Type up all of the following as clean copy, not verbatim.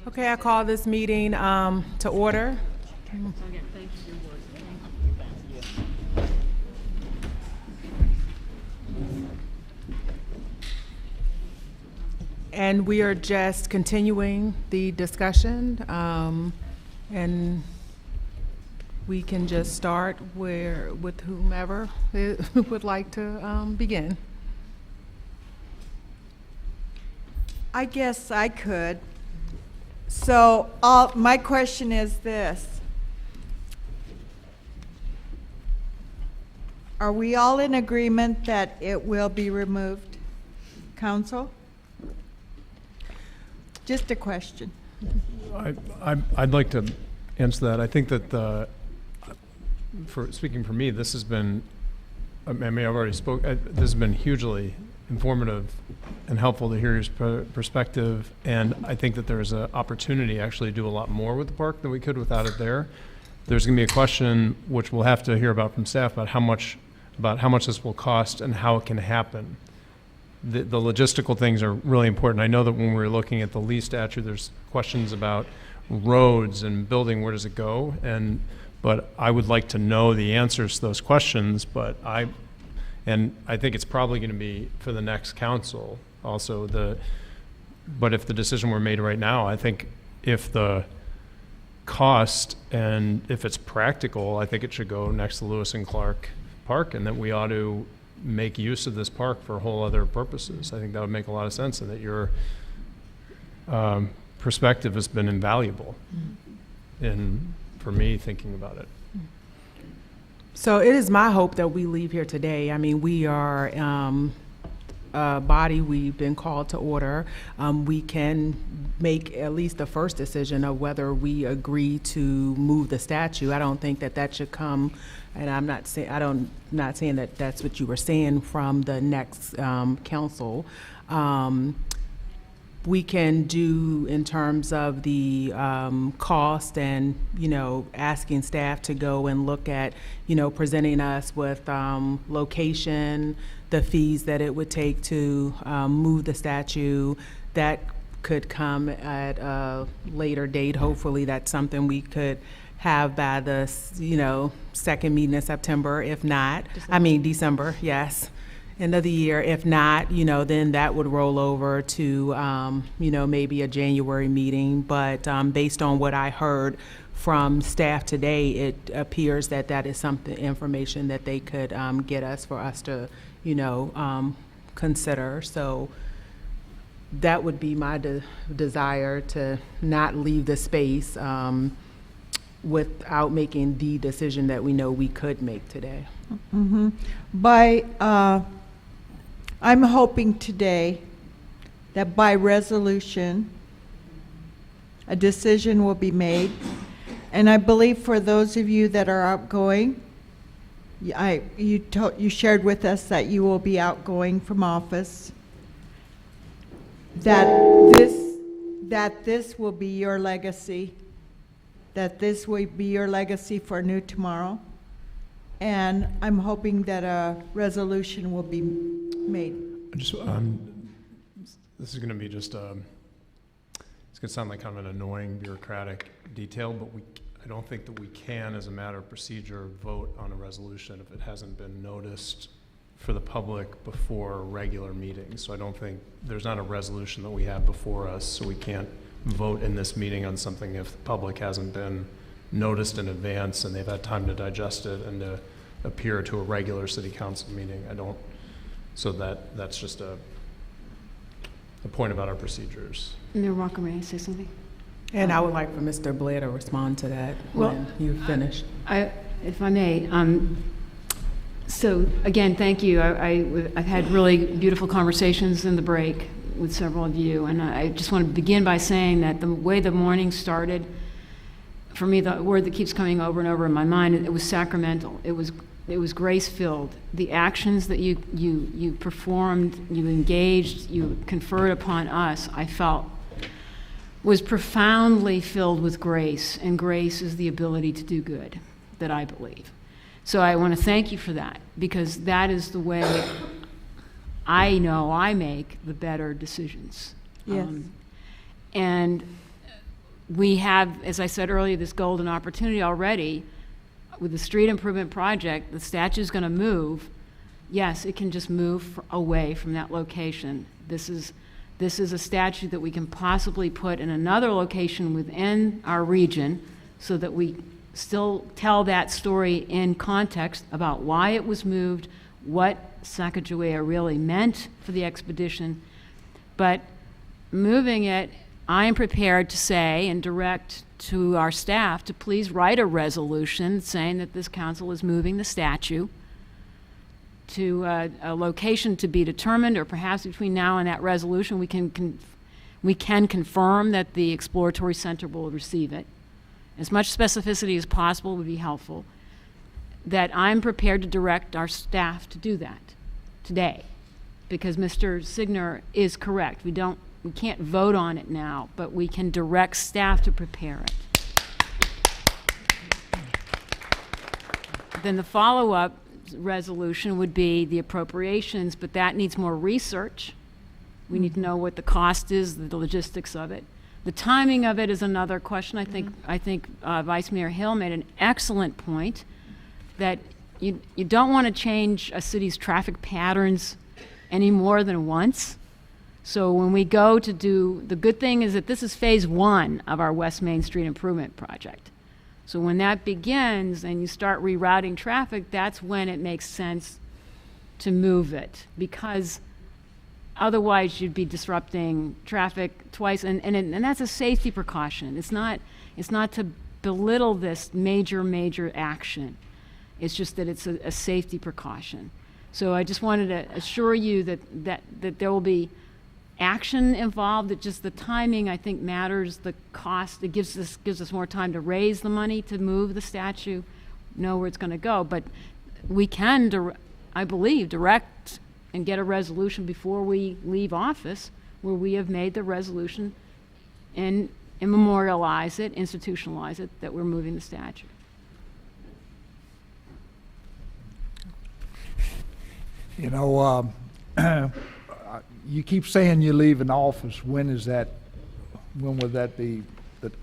Okay, I call this meeting to order. And we are just continuing the discussion, and we can just start with whomever would like to begin. I guess I could. So my question is this. Are we all in agreement that it will be removed? Council? Just a question. I'd like to answer that. I think that speaking for me, this has been, I mean, I've already spoke, this has been hugely informative and helpful to hear your perspective, and I think that there's an opportunity actually to do a lot more with the park than we could without it there. There's going to be a question which we'll have to hear about from staff about how much this will cost and how it can happen. The logistical things are really important. I know that when we were looking at the lease statute, there's questions about roads and building, where does it go? But I would like to know the answers to those questions, but I think it's probably going to be for the next council also. But if the decision were made right now, I think if the cost and if it's practical, I think it should go next to Lewis and Clark Park, and that we ought to make use of this park for whole other purposes. I think that would make a lot of sense, and that your perspective has been invaluable for me thinking about it. So it is my hope that we leave here today. I mean, we are a body, we've been called to order. We can make at least the first decision of whether we agree to move the statue. I don't think that should come, and I'm not saying that that's what you were saying from the next council. We can do in terms of the cost and, asking staff to go and look at, presenting us with location, the fees that it would take to move the statue. That could come at a later date. Hopefully that's something we could have by the, second meeting in September. If not, December, yes. End of the year. If not, then that would roll over to, maybe a January meeting. But based on what I heard from staff today, it appears that is information that they could get us for us to, consider. So that would be my desire, to not leave the space without making the decision that we know we could make today. Mm-hmm. I'm hoping today that by resolution, a decision will be made. And I believe for those of you that are outgoing, you shared with us that you will be outgoing from office, that this will be your legacy, for New Tomorrow. And I'm hoping that a resolution will be made. This is going to be just it's going to sound like kind of an annoying bureaucratic detail, but I don't think that we can, as a matter of procedure, vote on a resolution if it hasn't been noticed for the public before regular meetings. So I don't think there's not a resolution that we have before us, so we can't vote in this meeting on something if the public hasn't been noticed in advance and they've had time to digest it and to appear to a regular city council meeting. So that's just a point about our procedures. Mayor Walker, may I say something? And I would like for Mr. Blair to respond to that when you've finished. If I may. So again, thank you. I've had really beautiful conversations in the break with several of you, and I just want to begin by saying that the way the morning started, for me, the word that keeps coming over and over in my mind, it was sacramental. It was grace-filled. The actions that you performed, you engaged, you conferred upon us, I felt, was profoundly filled with grace, and grace is the ability to do good, that I believe. So I want to thank you for that, because that is the way I know I make, the better decisions. Yes. And we have, as I said earlier, this golden opportunity already with the street improvement project. The statue's going to move. Yes, it can just move away from that location. This is a statue that we can possibly put in another location within our region so that we still tell that story in context about why it was moved, what Sacagawea really meant for the expedition. But moving it, I am prepared to say and direct to our staff to please write a resolution saying that this council is moving the statue to a location to be determined, or perhaps between now and that resolution we can confirm that the exploratory center will receive it. As much specificity as possible would be helpful. That I'm prepared to direct our staff to do that today, because Mr. Signer is correct. We can't vote on it now, but we can direct staff to prepare it. Then the follow-up resolution would be the appropriations, but that needs more research. We need to know what the cost is, the logistics of it. The timing of it is another question. I think Vice Mayor Hill made an excellent point that you don't want to change a city's traffic patterns any more than once. So when we go to do, the good thing is that this is phase 1 of our West Main Street Improvement Project. So when that begins and you start rerouting traffic, that's when it makes sense to move it, because otherwise you'd be disrupting traffic twice, and that's a safety precaution. It's not to belittle this major action. It's just that it's a safety precaution. So I just wanted to assure you that there will be action involved, that just the timing, I think, matters. The cost, it gives us more time to raise the money to move the statue, know where it's going to go. But we can, I believe, direct and get a resolution before we leave office where we have made the resolution and memorialize it, institutionalize it, that we're moving the statue. You know, you keep saying you leave in office. When is that? When would that be?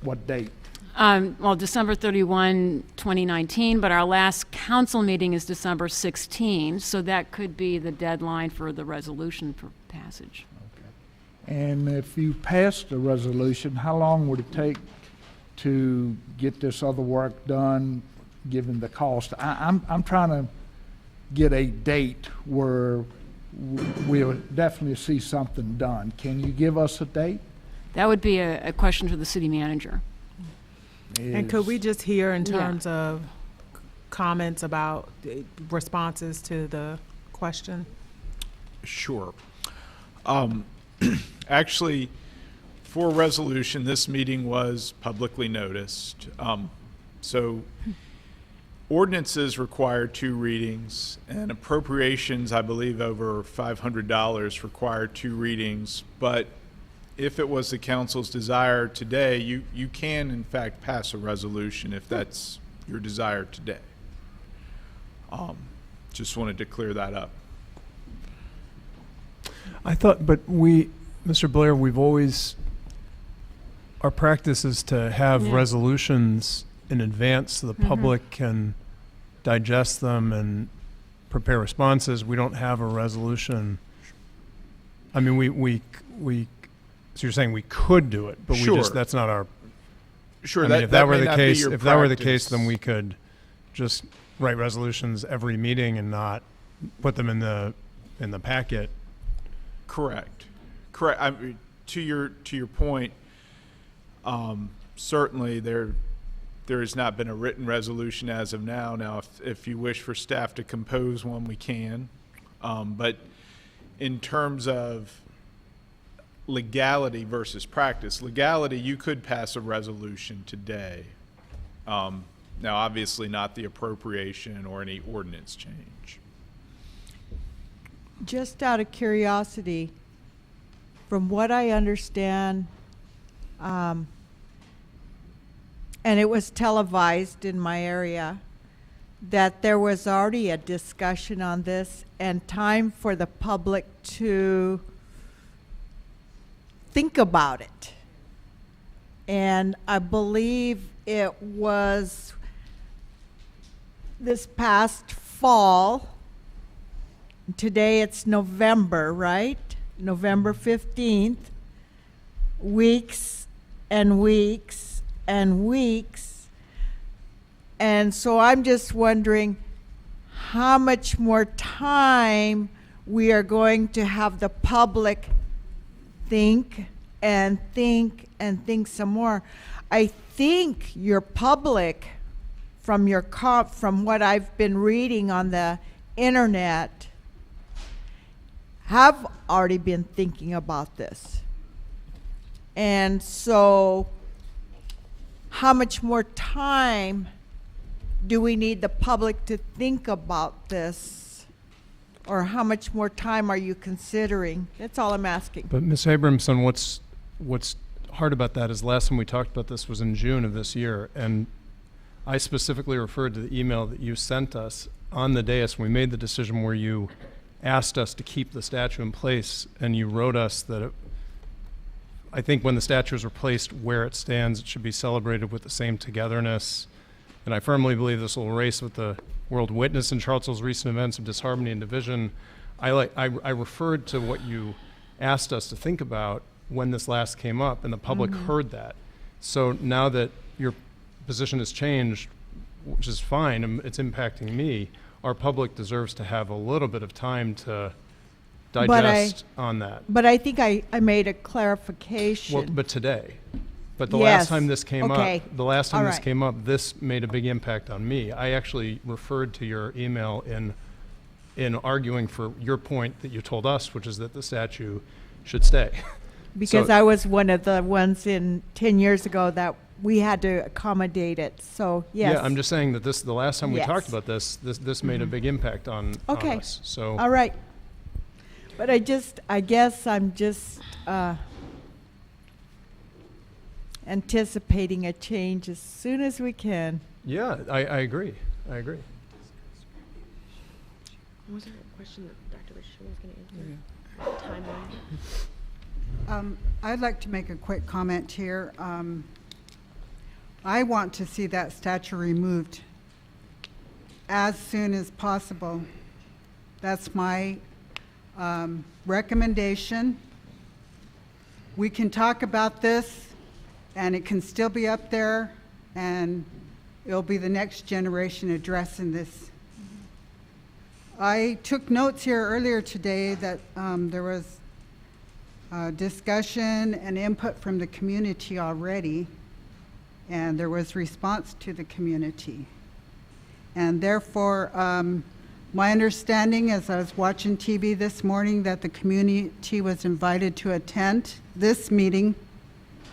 What date? Well, December 31, 2019, but our last council meeting is December 16, so that could be the deadline for the resolution for passage. Okay. And if you passed a resolution, how long would it take to get this other work done, given the cost? I'm trying to get a date where we'll definitely see something done. Can you give us a date? That would be a question for the city manager. And could we just hear in terms of comments about responses to the question? Sure. Actually, for resolution, this meeting was publicly noticed. So ordinances require 2 readings, and appropriations, I believe, over $500 require 2 readings. But if it was the council's desire today, you can, in fact, pass a resolution if that's your desire today. Just wanted to clear that up. I thought, but Mr. Blair, our practice is to have resolutions in advance so the public can digest them and prepare responses. We don't have a resolution. I mean, so you're saying we could do it, but Sure. That's not our. Sure. I mean, if that were the case, practice, then we could just write resolutions every meeting and not put them in the packet. Correct. I mean, to your point, certainly there has not been a written resolution as of now. Now, if you wish for staff to compose one, we can. But in terms of legality versus practice, legality, you could pass a resolution today. Now, obviously not the appropriation or any ordinance change. Just out of curiosity, from what I understand, and it was televised in my area, that there was already a discussion on this and time for the public to think about it. And I believe it was this past fall. Today it's November, right? November 15th. Weeks and weeks and weeks. And so I'm just wondering how much more time we are going to have the public think and think and think some more. I think your public, from what I've been reading on the internet, have already been thinking about this. And so how much more time do we need the public to think about this? Or how much more time are you considering? That's all I'm asking. But Ms. Abramson, what's hard about that is last time we talked about this was in June of this year, and I specifically referred to the email that you sent us on the dais when we made the decision where you asked us to keep the statue in place, and you wrote us that I think when the statue is replaced where it stands, it should be celebrated with the same togetherness. And I firmly believe this will erase what the world witnessed in Charlottesville's recent events of disharmony and division. I referred to what you asked us to think about when this last came up, and the public heard that. So now that your position has changed, which is fine, and it's impacting me, our public deserves to have a little bit of time to digest on that. But I think I made a clarification. Well, but today. But the Yes. last time this came Okay. up, the last time All this right. came up, this made a big impact on me. I actually referred to your email in arguing for your point that you told us, which is that the statue should stay. Because So- I was one of the ones 10 years ago that we had to accommodate it. So, yes. Yeah, I'm just saying that the last time we Yes. talked about this made a big impact on Okay. us. So All right. But I guess I'm just anticipating a change as soon as we can. yeah, I agree. I agree. Was there a question that Dr. Richardson was going to answer? Timeline? I'd like to make a quick comment here. I want to see that statue removed as soon as possible. That's my recommendation. We can talk about this, and it can still be up there, and it'll be the next generation addressing this. I took notes here earlier today that there was discussion and input from the community already, and there was response to the community. And therefore, my understanding as I was watching TV this morning that the community was invited to attend this meeting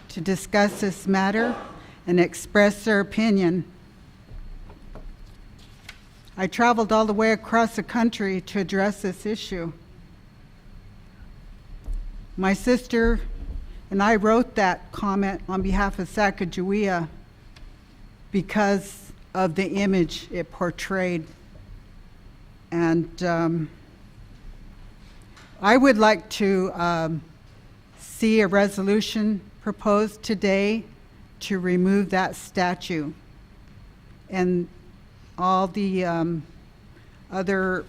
to discuss this matter and express their opinion. I traveled all the way across the country to address this issue. My sister and I wrote that comment on behalf of Sacagawea because of the image it portrayed. And I would like to see a resolution proposed today to remove that statue and all the other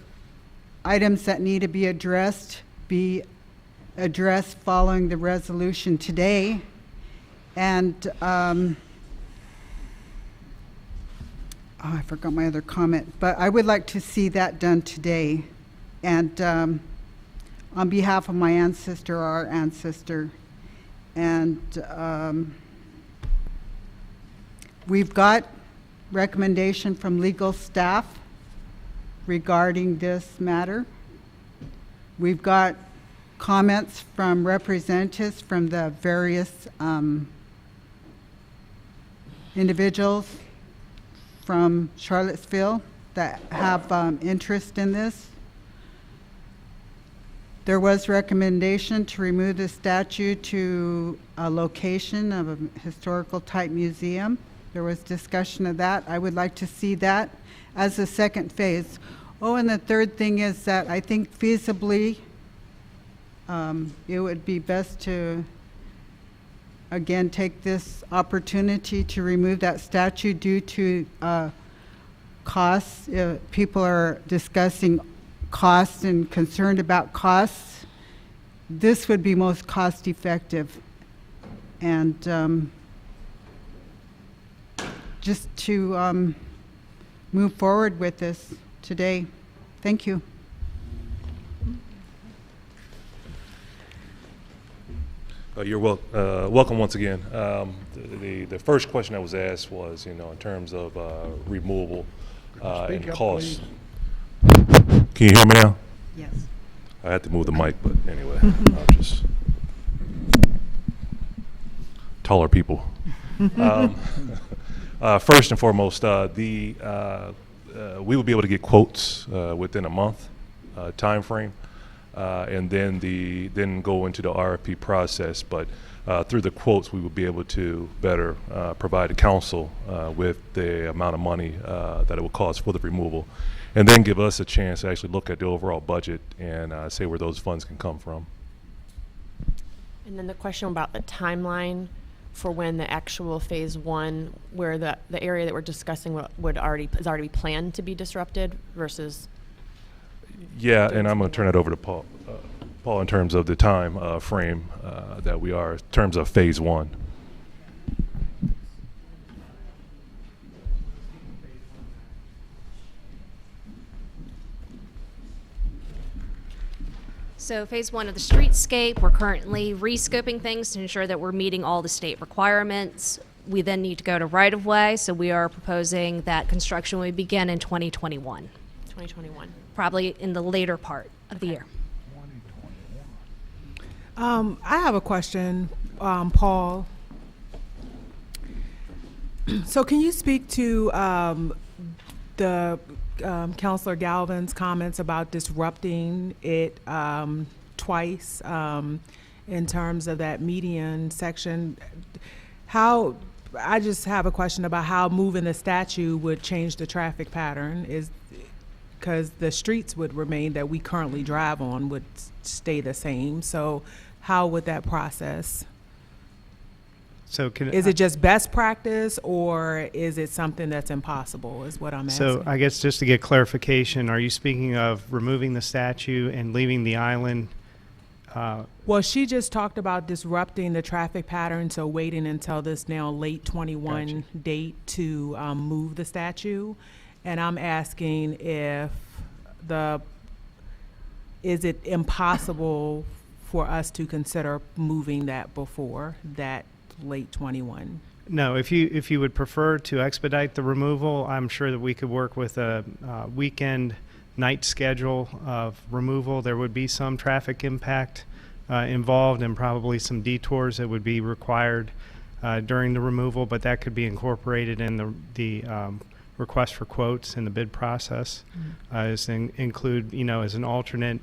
items that need to be addressed following the resolution today. And I forgot my other comment, but I would like to see that done today. And on behalf of my ancestor, our ancestor, and we've got recommendation from legal staff regarding this matter. We've got comments from representatives from the various individuals from Charlottesville that have interest in this. There was recommendation to remove the statue to a location of a historical type museum. There was discussion of that. I would like to see that as a second phase. Oh, and the third thing is that I think feasibly, it would be best to, again, take this opportunity to remove that statue due to costs. People are discussing costs and concerned about costs. This would be most cost effective. And just to move forward with this today. Thank you. You're welcome once again. The first question that was asked was, in terms of removal and Speak up, cost. please. Can you hear me now? Yes. I had to move the mic, but anyway, I'll just taller people. First and foremost, we will be able to get quotes within a month time frame. And then go into the RFP process. But through the quotes, we will be able to better provide the council with the amount of money that it will cost for the removal, and then give us a chance to actually look at the overall budget and say where those funds can come from. And then the question about the timeline for when the actual phase one, where the area that we're discussing is already planned to be disrupted versus. Yeah, and I'm going to turn it over to Paul. Paul, in terms of the time frame that we are, in terms of phase one. So phase one of the streetscape, we're currently re-scoping things to ensure that we're meeting all the state requirements. We then need to go to right-of-way, so we are proposing that construction will begin in 2021. 2021. Probably in the later part of the year. I have a question, Paul. So can you speak to the Councilor Galvin's comments about disrupting it twice in terms of that median section? I just have a question about how moving the statue would change the traffic pattern, because the streets would remain that we currently drive on would stay the same. So how would that process? So Is it just best practice, or is it something that's impossible, is what I'm asking? So I guess just to get clarification, are you speaking of removing the statue and leaving the island? Well, she just talked about disrupting the traffic pattern, so waiting until this now late 21 date to move the statue. And I'm asking is it impossible for us to consider moving that before that late 21? No, if you would prefer to expedite the removal, I'm sure that we could work with a weekend night schedule of removal. There would be some traffic impact involved and probably some detours that would be required during the removal, but that could be incorporated in the request for quotes in the bid process. Is include, as an alternate,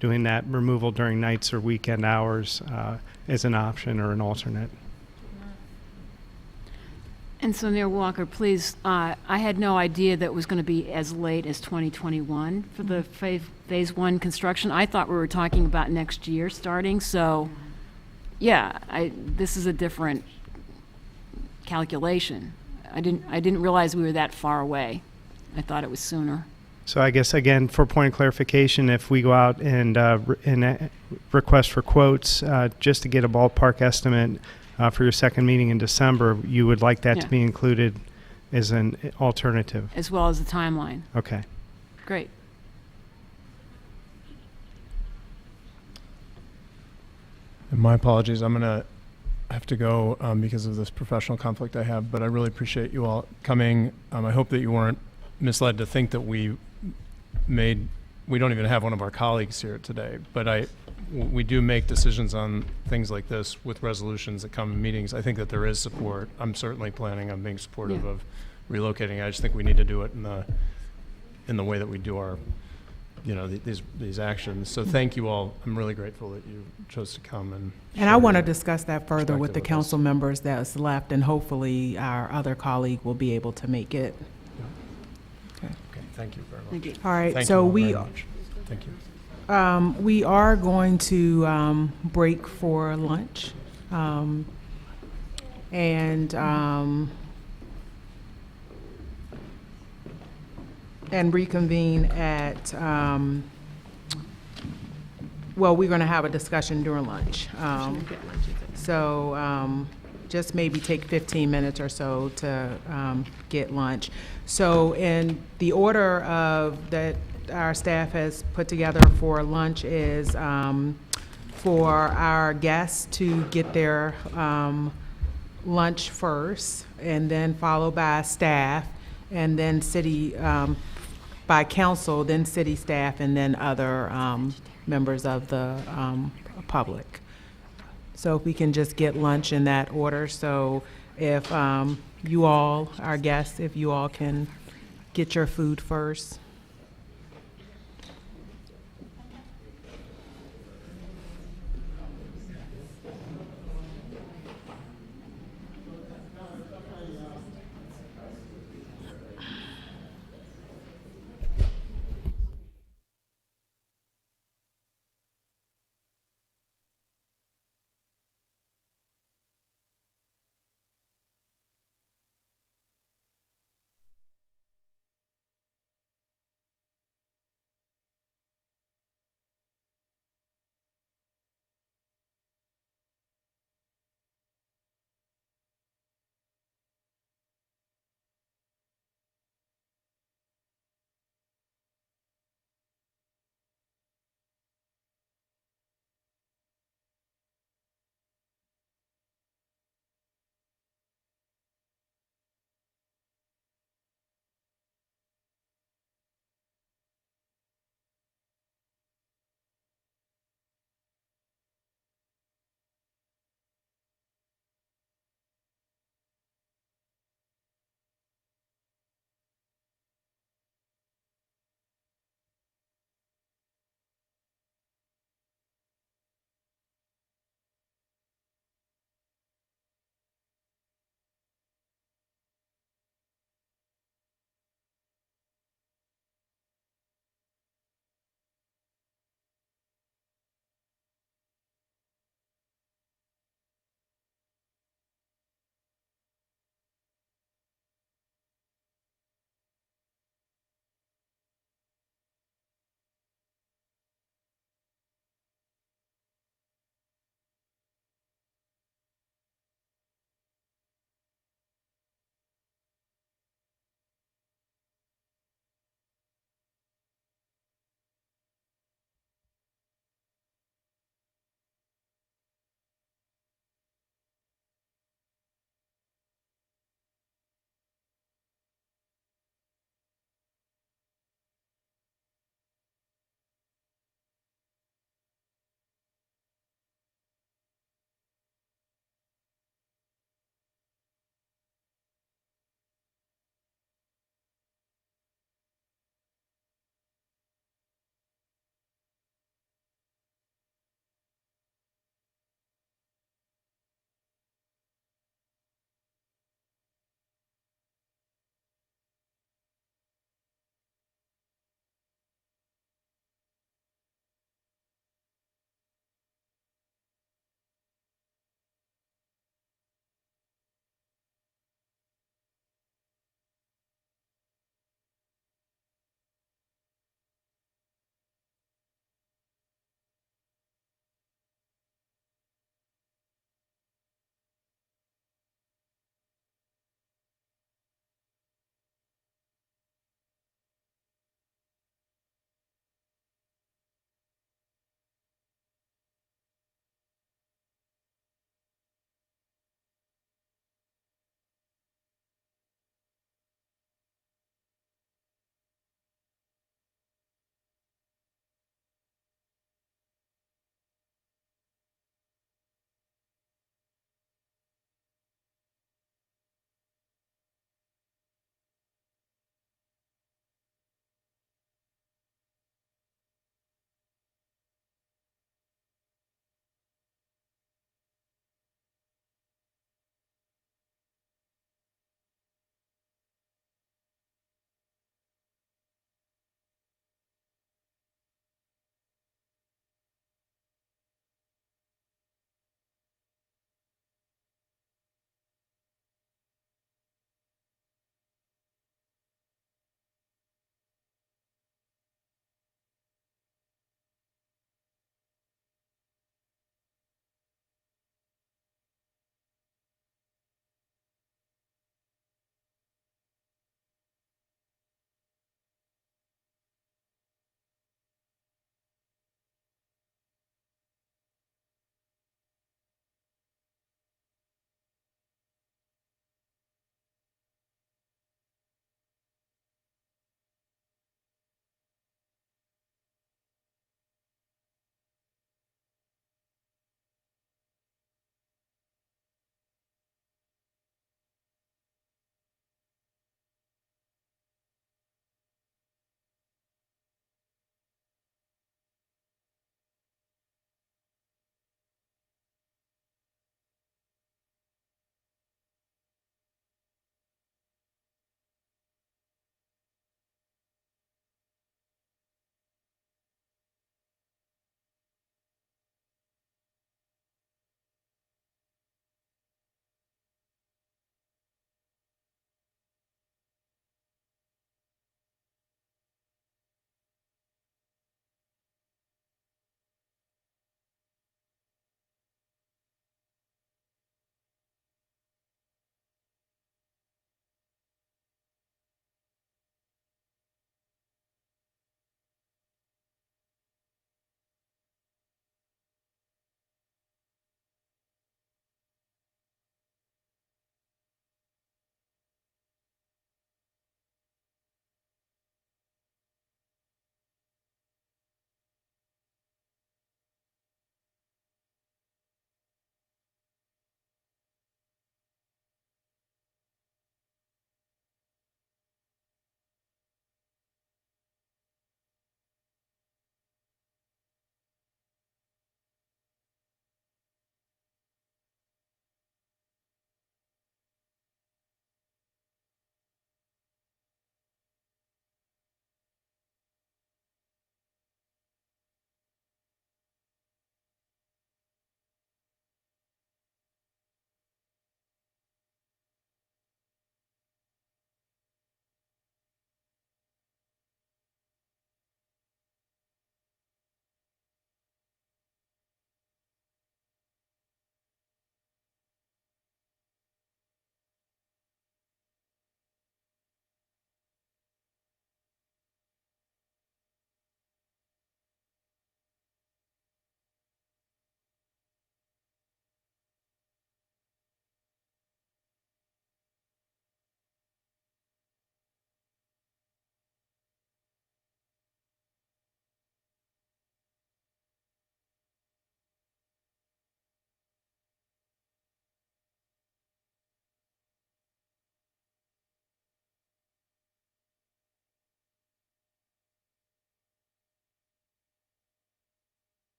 doing that removal during nights or weekend hours as an option or an alternate. And so, Mayor Walker, please, I had no idea that it was going to be as late as 2021 for the phase one construction. I thought we were talking about next year starting. So, yeah, this is a different calculation. I didn't realize we were that far away. I thought it was sooner. So I guess, again, for point of clarification, if we go out and request for quotes just to get a ballpark estimate for your second meeting in December, you would like that to be included as an alternative? As well as the timeline. Okay. Great. And my apologies, I'm going to have to go because of this professional conflict I have, but I really appreciate you all coming. I hope that you weren't misled to think that we don't even have one of our colleagues here today, but we do make decisions on things like this with resolutions that come in meetings. I think that there is support. I'm certainly planning on being supportive of relocating. I just think we need to do it in the way that we do our you know, these actions. So thank you all. I'm really grateful that you chose to come and. And I share want to your discuss that further with the perspective council members that's left, and hopefully our other colleague will be able to make it. Okay. Okay, thank you very much. Thank you. All right, Thank so you all we, very much. Thank you. we are going to break for lunch. And reconvene at, well, we're going to have a discussion during lunch. So just maybe take 15 minutes or so to get lunch. So in the order of that our staff has put together for lunch is for our guests to get their lunch first, and then followed by staff, and then city, by council, then city staff, and then other members of the public. So if we can just get lunch in that order. So if you all, our guests, if you all can get your food first.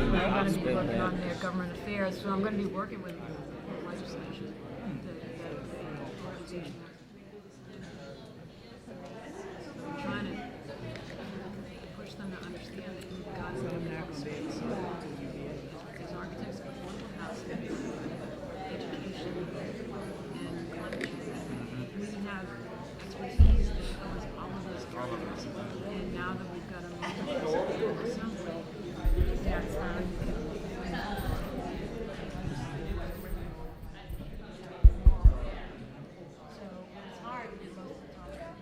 going to be working on their government affairs, so I'm going to be working with legislation, the organization. So we're trying to push them to understand that you've got to look at space as architects of affordable housing, education, and climate change. We have expertise that covers all of those areas, and now that we've got a member assembly, that's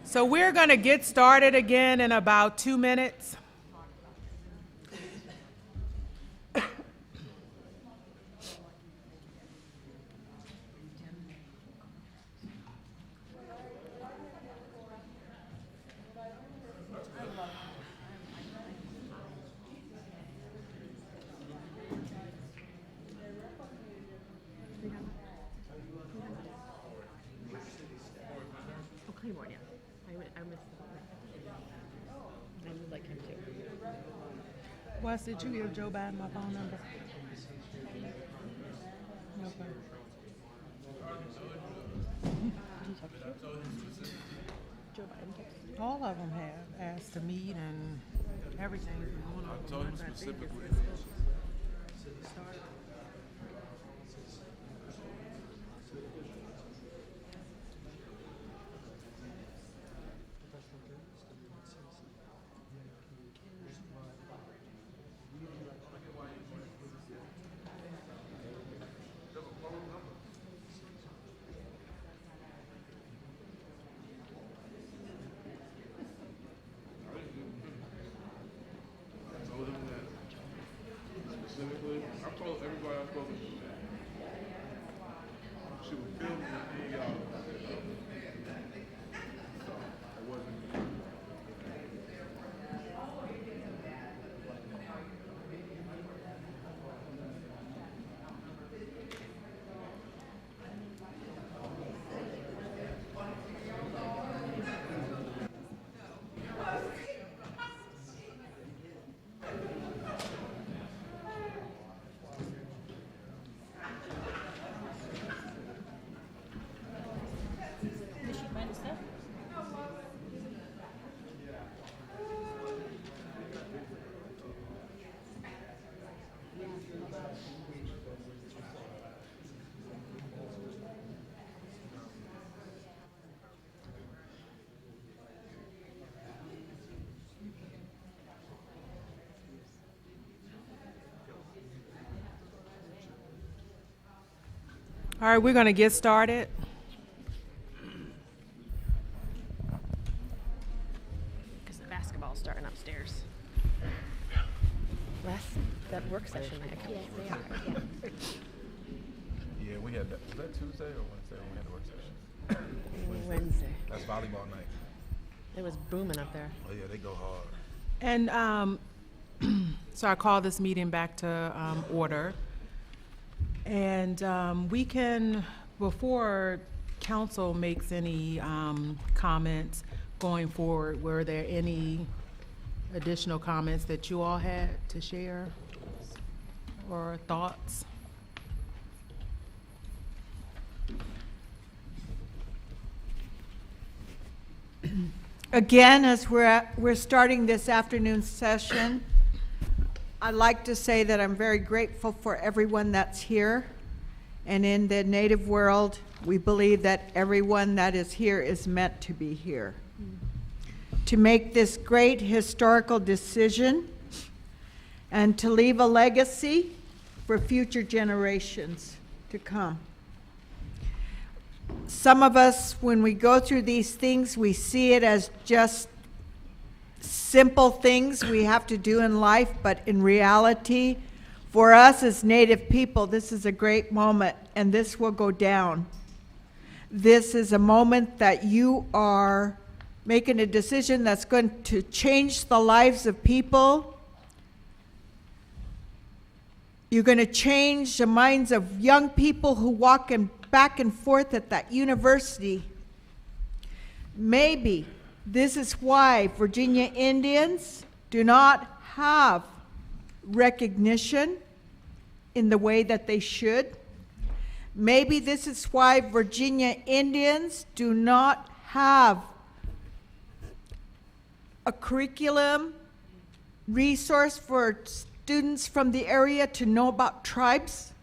So we're going to get started again in about 2 minutes. Oh, Claiborne, yeah. I missed I would like him too. Wes, did you give Joe Biden my phone number? Okay. Joe Biden texted. All of them have asked to meet and everything's been going on. I told him specifically. I told him that specifically. I told everybody I spoke to she was filming and y'all. So it wasn't. All right, we're going to get started. Because the basketball's starting upstairs. That work session, Yeah, we had that. Was that Tuesday or Wednesday when we had the work session? Wednesday. That's volleyball night. It was booming up there. Oh yeah, they go hard. And so I call this meeting back to order. And we can, before council makes any comments going forward, were there any additional comments that you all had to share or thoughts? Again, as we're starting this afternoon session, I'd like to say that I'm very grateful for everyone that's here. And in the Native world, we believe that everyone that is here is meant to be here. To make this great historical decision and to leave a legacy for future generations to come. Some of us, when we go through these things, we see it as just simple things we have to do in life, but in reality, for us as Native people, this is a great moment, and this will go down. This is a moment that you are making a decision that's going to change the lives of people. You're going to change the minds of young people who walk back and forth at that university. Maybe this is why Virginia Indians do not have recognition in the way that they should. Maybe this is why Virginia Indians do not have a curriculum resource for students from the area to know about tribes.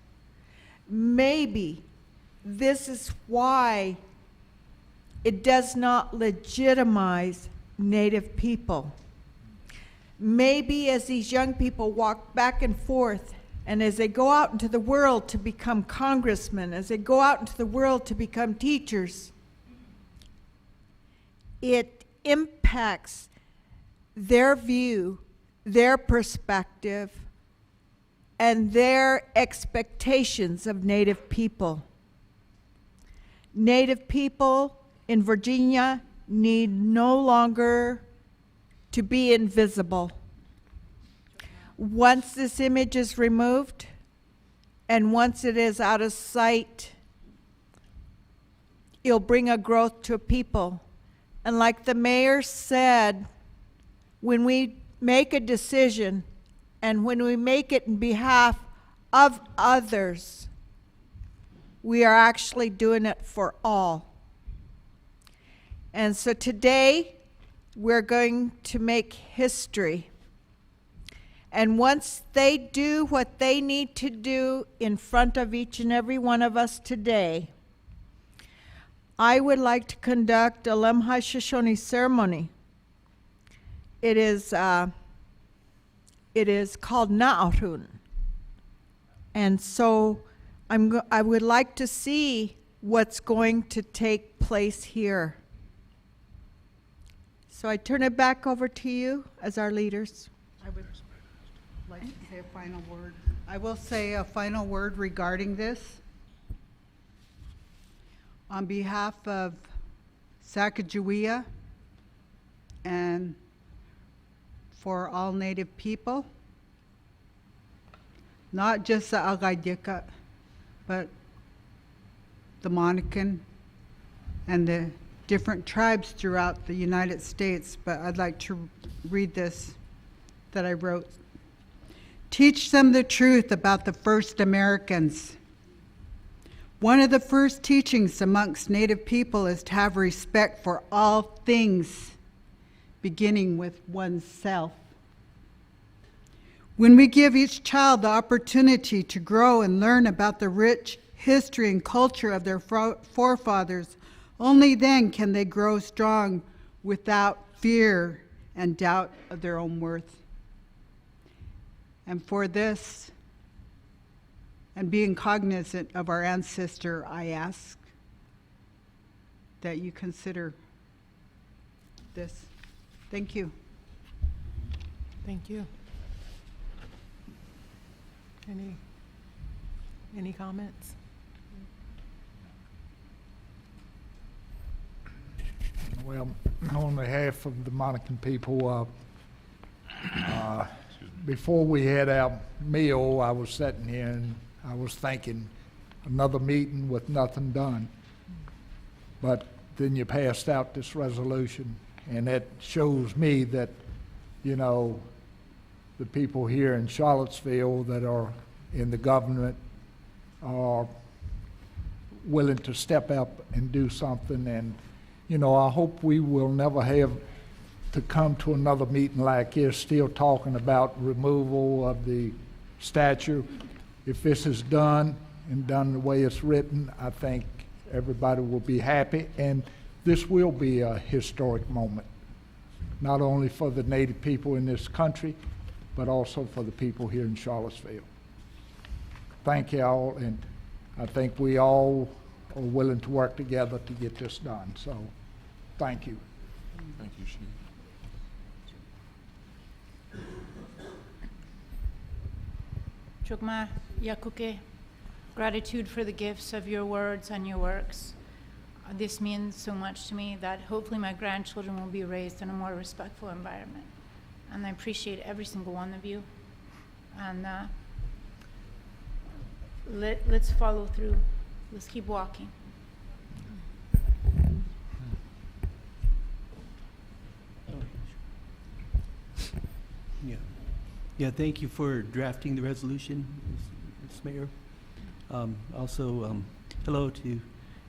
Maybe this is why it does not legitimize Native people. Maybe as these young people walk back and forth, and as they go out into the world to become congressmen, as they go out into the world to become teachers, it impacts their view, their perspective, and their expectations of Native people. Native people in Virginia need no longer to be invisible. Once this image is removed, and once it is out of sight, it'll bring a growth to a people. And like the mayor said, when we make a decision, and when we make it in behalf of others, we are actually doing it for all. And so today, we're going to make history. And once they do what they need to do in front of each and every one of us today, I would like to conduct a Alumni Shoshone ceremony. It is called Na'arun. And so I would like to see what's going to take place here. So I turn it back over to you as our leaders. I would like to say a final word. I will say a final word regarding this. On behalf of Sacagawea and for all Native people, not just the Agaidika, but the Monacan and the different tribes throughout the United States, but I'd like to read this that I wrote. Teach them the truth about the first Americans. One of the first teachings amongst Native people is to have respect for all things, beginning with oneself. When we give each child the opportunity to grow and learn about the rich history and culture of their forefathers, only then can they grow strong without fear and doubt of their own worth. And for this, and being cognizant of our ancestor, I ask that you consider this. Thank you. Thank you. Any comments? Well, on behalf of the Monacan people, before we had our meal, I was sitting here and I was thinking, another meeting with nothing done. But then you passed out this resolution, and that shows me that, you know, the people here in Charlottesville that are in the government are willing to step up and do something. And, you know, I hope we will never have to come to another meeting like this, still talking about removal of the statue. If this is done and done the way it's written, I think everybody will be happy, and this will be a historic moment, not only for the Native people in this country, but also for the people here in Charlottesville. Thank you all, and I think we all are willing to work together to get this done, so thank you. Thank you, Chief. Chukma Yakuke, gratitude for the gifts of your words and your works. This means so much to me that hopefully my grandchildren will be raised in a more respectful environment. And I appreciate every single one of you. And let's follow through. Let's keep walking. Yeah. Yeah, thank you for drafting the resolution, Ms. Mayor. Also, hello to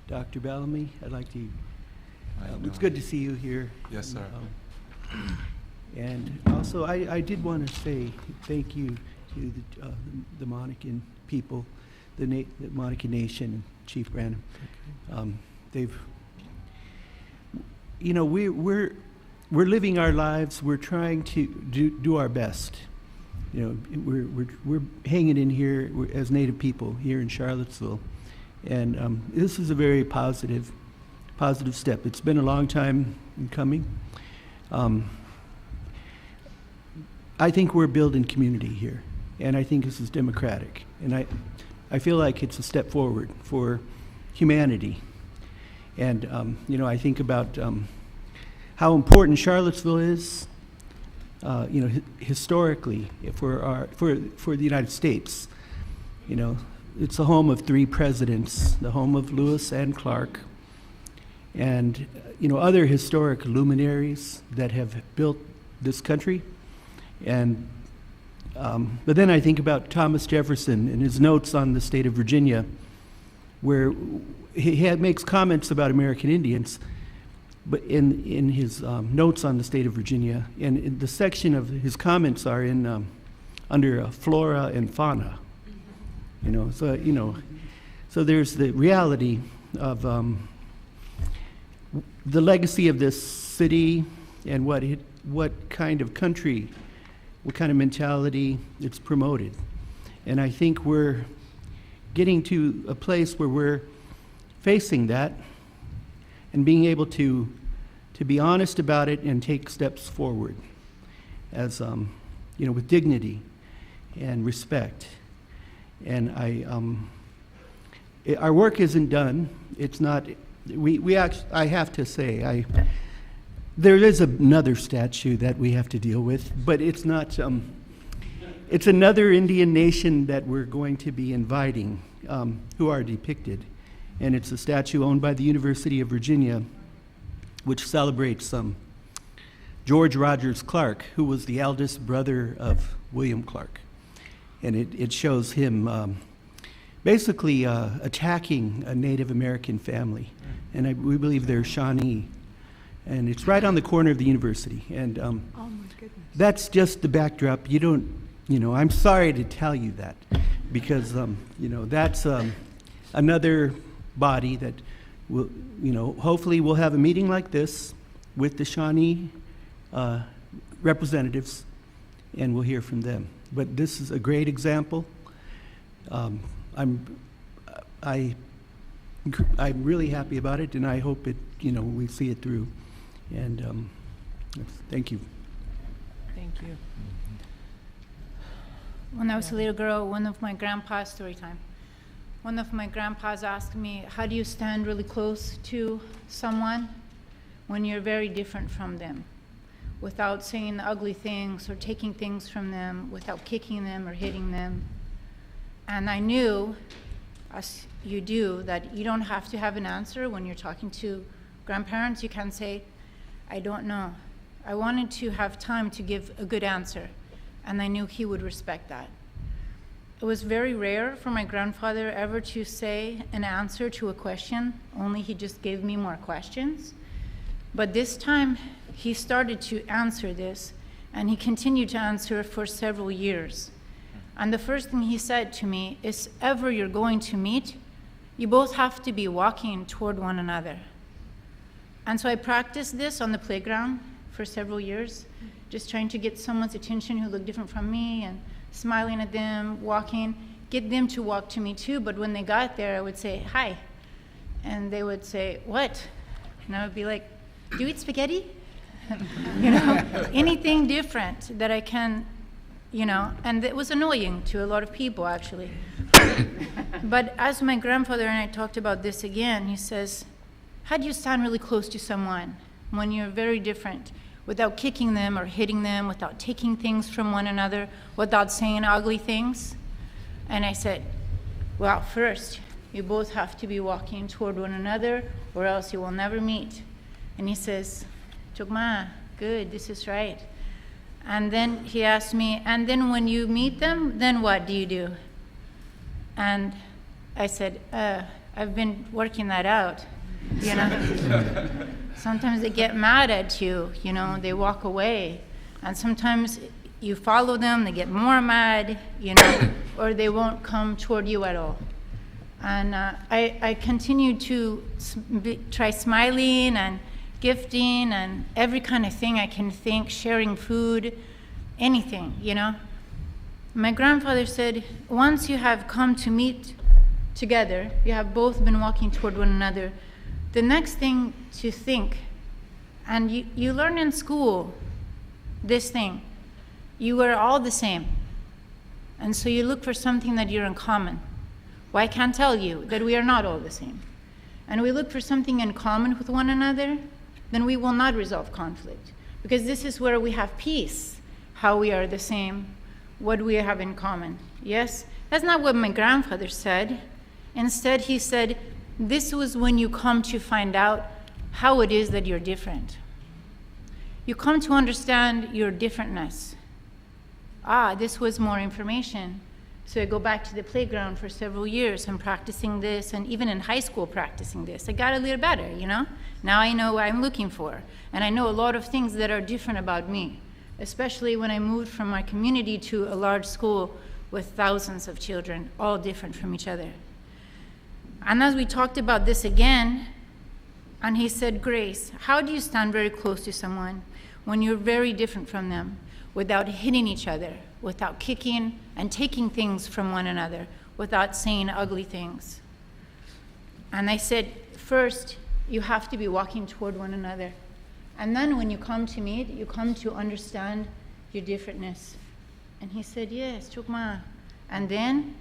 Dr. Bellamy. I'd like to, it's good to see you here. Yes, sir. And also, I did want to say thank you to the Monacan people, the Monacan Nation, and Chief Branham. They've, you know, we're living our lives. We're trying to do our best. You know, we're hanging in here as Native people here in Charlottesville, and this is a very positive step. It's been a long time in coming. I think we're building community here, and I think this is democratic, and I feel like it's a step forward for humanity. And you know, I think about how important Charlottesville is. You know, historically, for the United States, you know, it's the home of 3 presidents, the home of Lewis and Clark, and you know, other historic luminaries that have built this country. And but then I think about Thomas Jefferson and his notes on the state of Virginia, where he makes comments about American Indians. But in his notes on the state of Virginia, and in the section of his comments are in under flora and fauna. You know, so there's the reality of the legacy of this city and what kind of country, what kind of mentality it's promoted. And I think we're getting to a place where we're facing that and being able to be honest about it and take steps forward as, you know, with dignity and respect. And our work isn't done. It's not, I have to say, there is another statue that we have to deal with, but it's not, it's another Indian nation that we're going to be inviting, who are depicted. And it's a statue owned by the University of Virginia, which celebrates George Rogers Clark, who was the eldest brother of William Clark. And it shows him basically attacking a Native American family. And we believe they're Shawnee. And it's right on the corner of the university. And Oh, my goodness. that's just the backdrop. You know, I'm sorry to tell you that, because, you know, that's another body that will, you know, hopefully we'll have a meeting like this with the Shawnee representatives, and we'll hear from them. But this is a great example. I'm really happy about it, and I hope it, you know, we see it through. And thank you. Thank you. When I was a little girl, one of my grandpa's story time. One of my grandpas asked me, how do you stand really close to someone when you're very different from them, without saying ugly things or taking things from them, without kicking them or hitting them? And I knew, as you do, that you don't have to have an answer when you're talking to grandparents. You can say, I don't know. I wanted to have time to give a good answer, and I knew he would respect that. It was very rare for my grandfather ever to say an answer to a question, only he just gave me more questions. But this time, he started to answer this, and he continued to answer for several years. And the first thing he said to me is, ever you're going to meet, you both have to be walking toward one another. And so I practiced this on the playground for several years, just trying to get someone's attention who looked different from me, and smiling at them, walking, get them to walk to me too. But when they got there, I would say, hi. And they would say, what? And I would be like, do you eat spaghetti? You know, anything different that I can, you know, and it was annoying to a lot of people, actually. But as my grandfather and I talked about this again, he says, how do you stand really close to someone when you're very different, without kicking them or hitting them, without taking things from one another, without saying ugly things? And I said, well, first, you both have to be walking toward one another, or else you will never meet. And he says, Chokma, good, this is right. And then he asked me, and then when you meet them, then what do you do? And I said, I've been working that out, you know. Sometimes they get mad at you, you know, they walk away. And sometimes you follow them, they get more mad, you know, or they won't come toward you at all. And I continue to try smiling and gifting and every kind of thing I can think, sharing food, anything, you know. My grandfather said, once you have come to meet together, you have both been walking toward one another, the next thing to think, and you learn in school this thing, you are all the same. And so you look for something that you're in common. Well, I can't tell you that we are not all the same. And we look for something in common with one another, then we will not resolve conflict. Because this is where we have peace, how we are the same, what we have in common. Yes? That's not what my grandfather said. Instead, he said, this was when you come to find out how it is that you're different. You come to understand your differentness. This was more information. So I go back to the playground for several years and practicing this, and even in high school practicing this. I got a little better, you know? Now I know what I'm looking for. And I know a lot of things that are different about me, especially when I moved from my community to a large school with thousands of children, all different from each other. And as we talked about this again, and he said, Grace, how do you stand very close to someone when you're very different from them, without hitting each other, without kicking and taking things from one another, without saying ugly things? And I said, first, you have to be walking toward one another. And then when you come to meet, you come to understand your differentness. And he said, yes, Chukma. And then,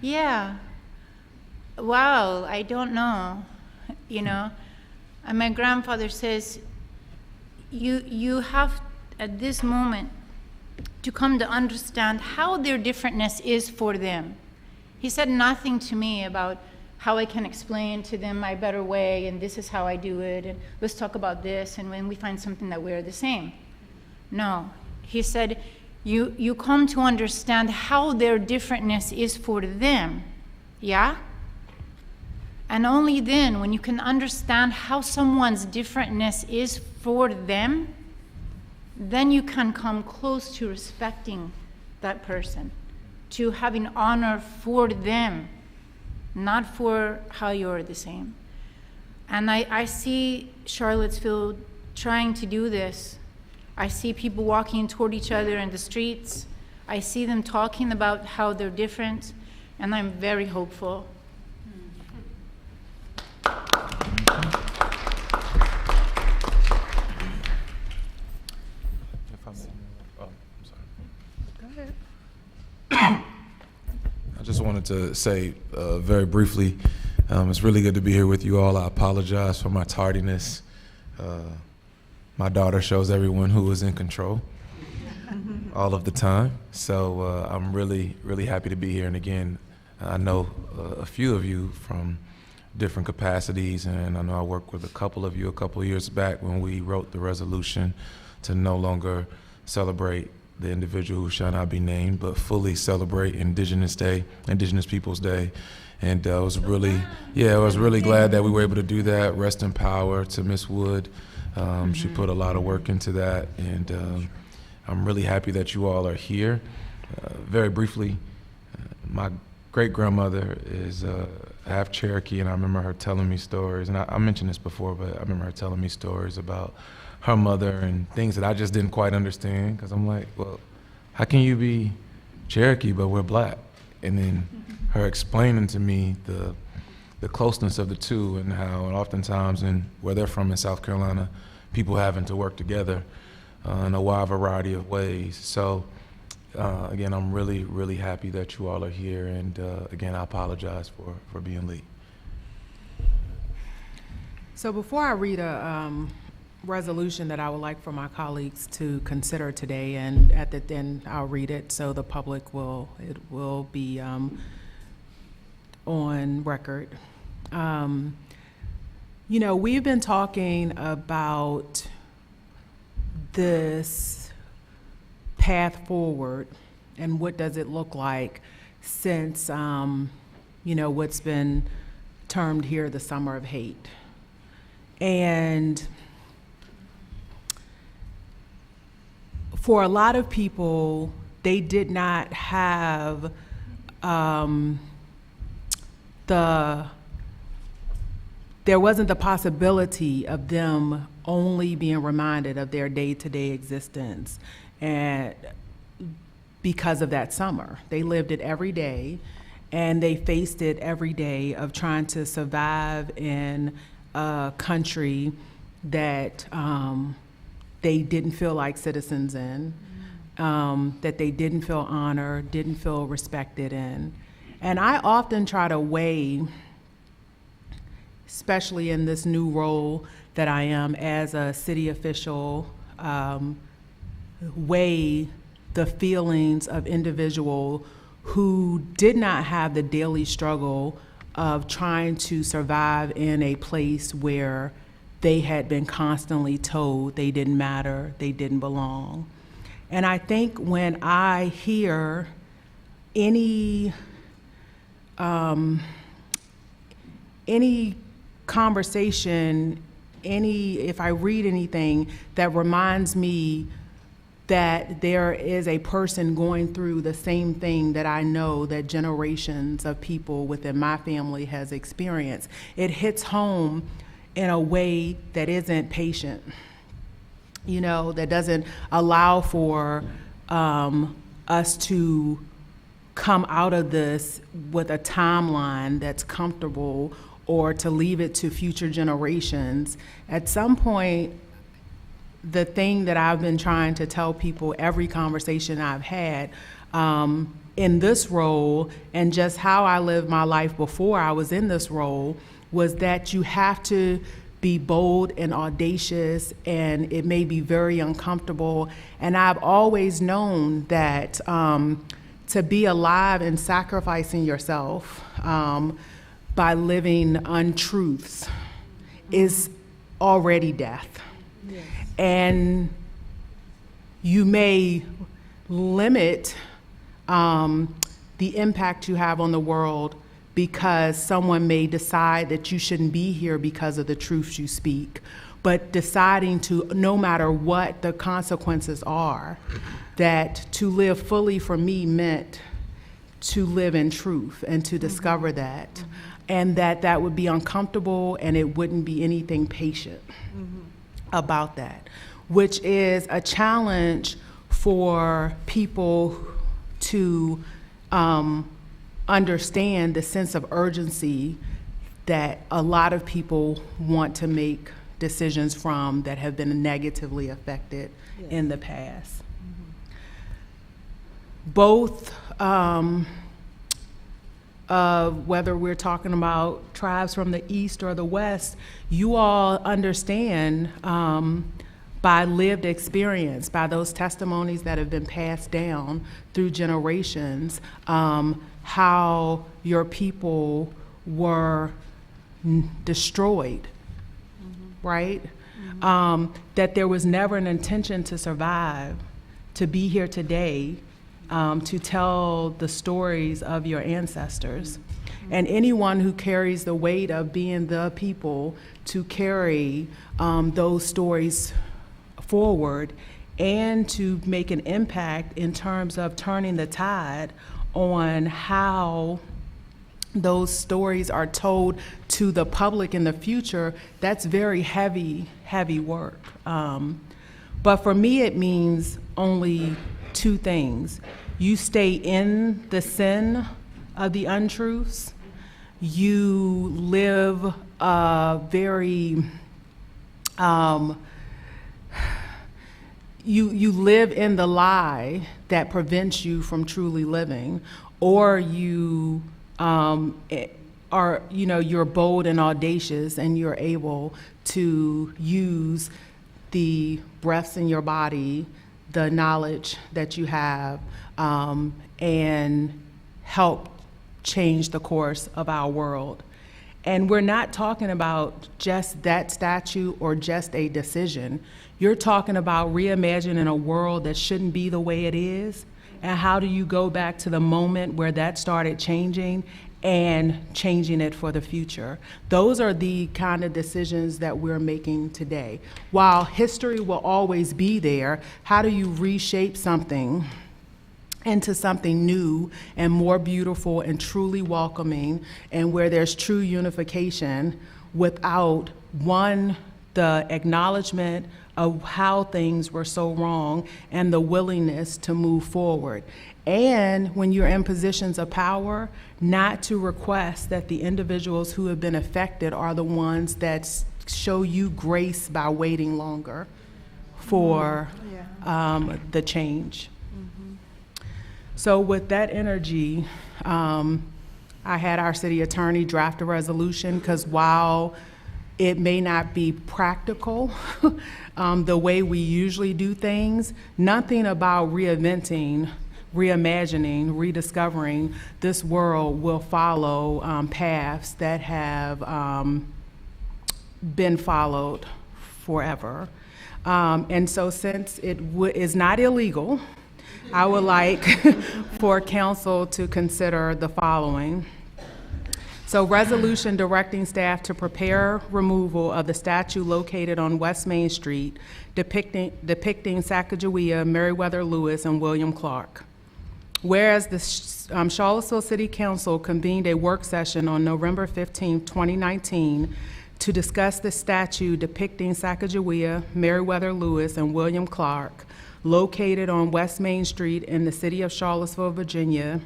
yeah, wow, I don't know, you know. And my grandfather says, you have at this moment to come to understand how their differentness is for them. He said nothing to me about how I can explain to them my better way, and this is how I do it, and let's talk about this, and when we find something that we're the same. No, he said, you come to understand how their differentness is for them, yeah? And only then, when you can understand how someone's differentness is for them, then you can come close to respecting that person, to having honor for them, not for how you're the same. And I see Charlottesville trying to do this. I see people walking toward each other in the streets. I see them talking about how they're different, and I'm very hopeful. I just wanted to say very briefly, it's really good to be here with you all. I apologize for my tardiness. My daughter shows everyone who is in control all of the time. So I'm really, really happy to be here. And again, I know a few of you from different capacities, and I know I worked with a couple of you a couple of years back when we wrote the resolution to no longer celebrate the individual who shall not be named, but fully celebrate Indigenous Day, Indigenous Peoples Day. And I was really glad that we were able to do that. Rest in power to Miss Wood. She put a lot of work into that, and I'm really happy that you all are here. Very briefly, my great-grandmother is half Cherokee, and I remember her telling me stories, and I mentioned this before, but I remember her telling me stories about her mother and things that I just didn't quite understand, because I'm like, well, how can you be Cherokee but we're black? And then her explaining to me the closeness of the two, and how oftentimes in where they're from in South Carolina, people having to work together in a wide variety of ways. So again, I'm really, really happy that you all are here, and again, I apologize for being late. So before I read a resolution that I would like for my colleagues to consider today, and at the end I'll read it so the public will be on record. You know, we've been talking about this path forward and what does it look like since, what's been termed here the summer of hate. And for a lot of people, they did not have there wasn't the possibility of them only being reminded of their day-to-day existence and because of that summer. They lived it every day, and they faced it every day of trying to survive in a country that they didn't feel like citizens in, that they didn't feel honored, didn't feel respected in. And I often try to weigh, especially in this new role that I am as a city official, weigh the feelings of individuals who did not have the daily struggle of trying to survive in a place where they had been constantly told they didn't matter, they didn't belong. And I think when I hear any conversation, if I read anything that reminds me that there is a person going through the same thing that I know that generations of people within my family has experienced, it hits home in a way that isn't patient, that doesn't allow for us to come out of this with a timeline that's comfortable or to leave it to future generations. At some point, the thing that I've been trying to tell people every conversation I've had in this role and just how I lived my life before I was in this role was that you have to be bold and audacious, and it may be very uncomfortable. And I've always known that to be alive and sacrificing yourself by living untruths is already death. Yes. And you may limit the impact you have on the world because someone may decide that you shouldn't be here because of the truths you speak. But deciding to, no matter what the consequences are, that to live fully for me meant to live in truth and to discover that. And that would be uncomfortable and it wouldn't be anything patient about that, which is a challenge for people to understand the sense of urgency that a lot of people want to make decisions from that have been negatively affected in the past. Both whether we're talking about tribes from the East or the West, you all understand by lived experience, by those testimonies that have been passed down through generations, how your people were destroyed, right? That there was never an intention to survive, to be here today, to tell the stories of your ancestors. And anyone who carries the weight of being the people to carry those stories forward and to make an impact in terms of turning the tide on how those stories are told to the public in the future, that's very heavy, heavy work. But for me, it means only two things. You stay in the sin of the untruths. You live a very, you live in the lie that prevents you from truly living, or you are, you're bold and audacious and you're able to use the breaths in your body, the knowledge that you have, and help change the course of our world. And we're not talking about just that statute or just a decision. You're talking about reimagining a world that shouldn't be the way it is. And how do you go back to the moment where that started changing and changing it for the future? Those are the kind of decisions that we're making today. While history will always be there, how do you reshape something into something new and more beautiful and truly welcoming, and where there's true unification without, one, the acknowledgement of how things were so wrong and the willingness to move forward. And when you're in positions of power, not to request that the individuals who have been affected are the ones that show you grace by waiting longer for the change. So with that energy, I had our city attorney draft a resolution, because while it may not be practical the way we usually do things, nothing about reinventing, reimagining, rediscovering this world will follow paths that have been followed forever. And so since it is not illegal, I would like for council to consider the following. So, resolution directing staff to prepare removal of the statue located on West Main Street depicting Sacagawea, Meriwether Lewis, and William Clark. Whereas the Charlottesville City Council convened a work session on November 15, 2019 to discuss the statue depicting Sacagawea, Meriwether Lewis, and William Clark, located on West Main Street in the city of Charlottesville, Virginia.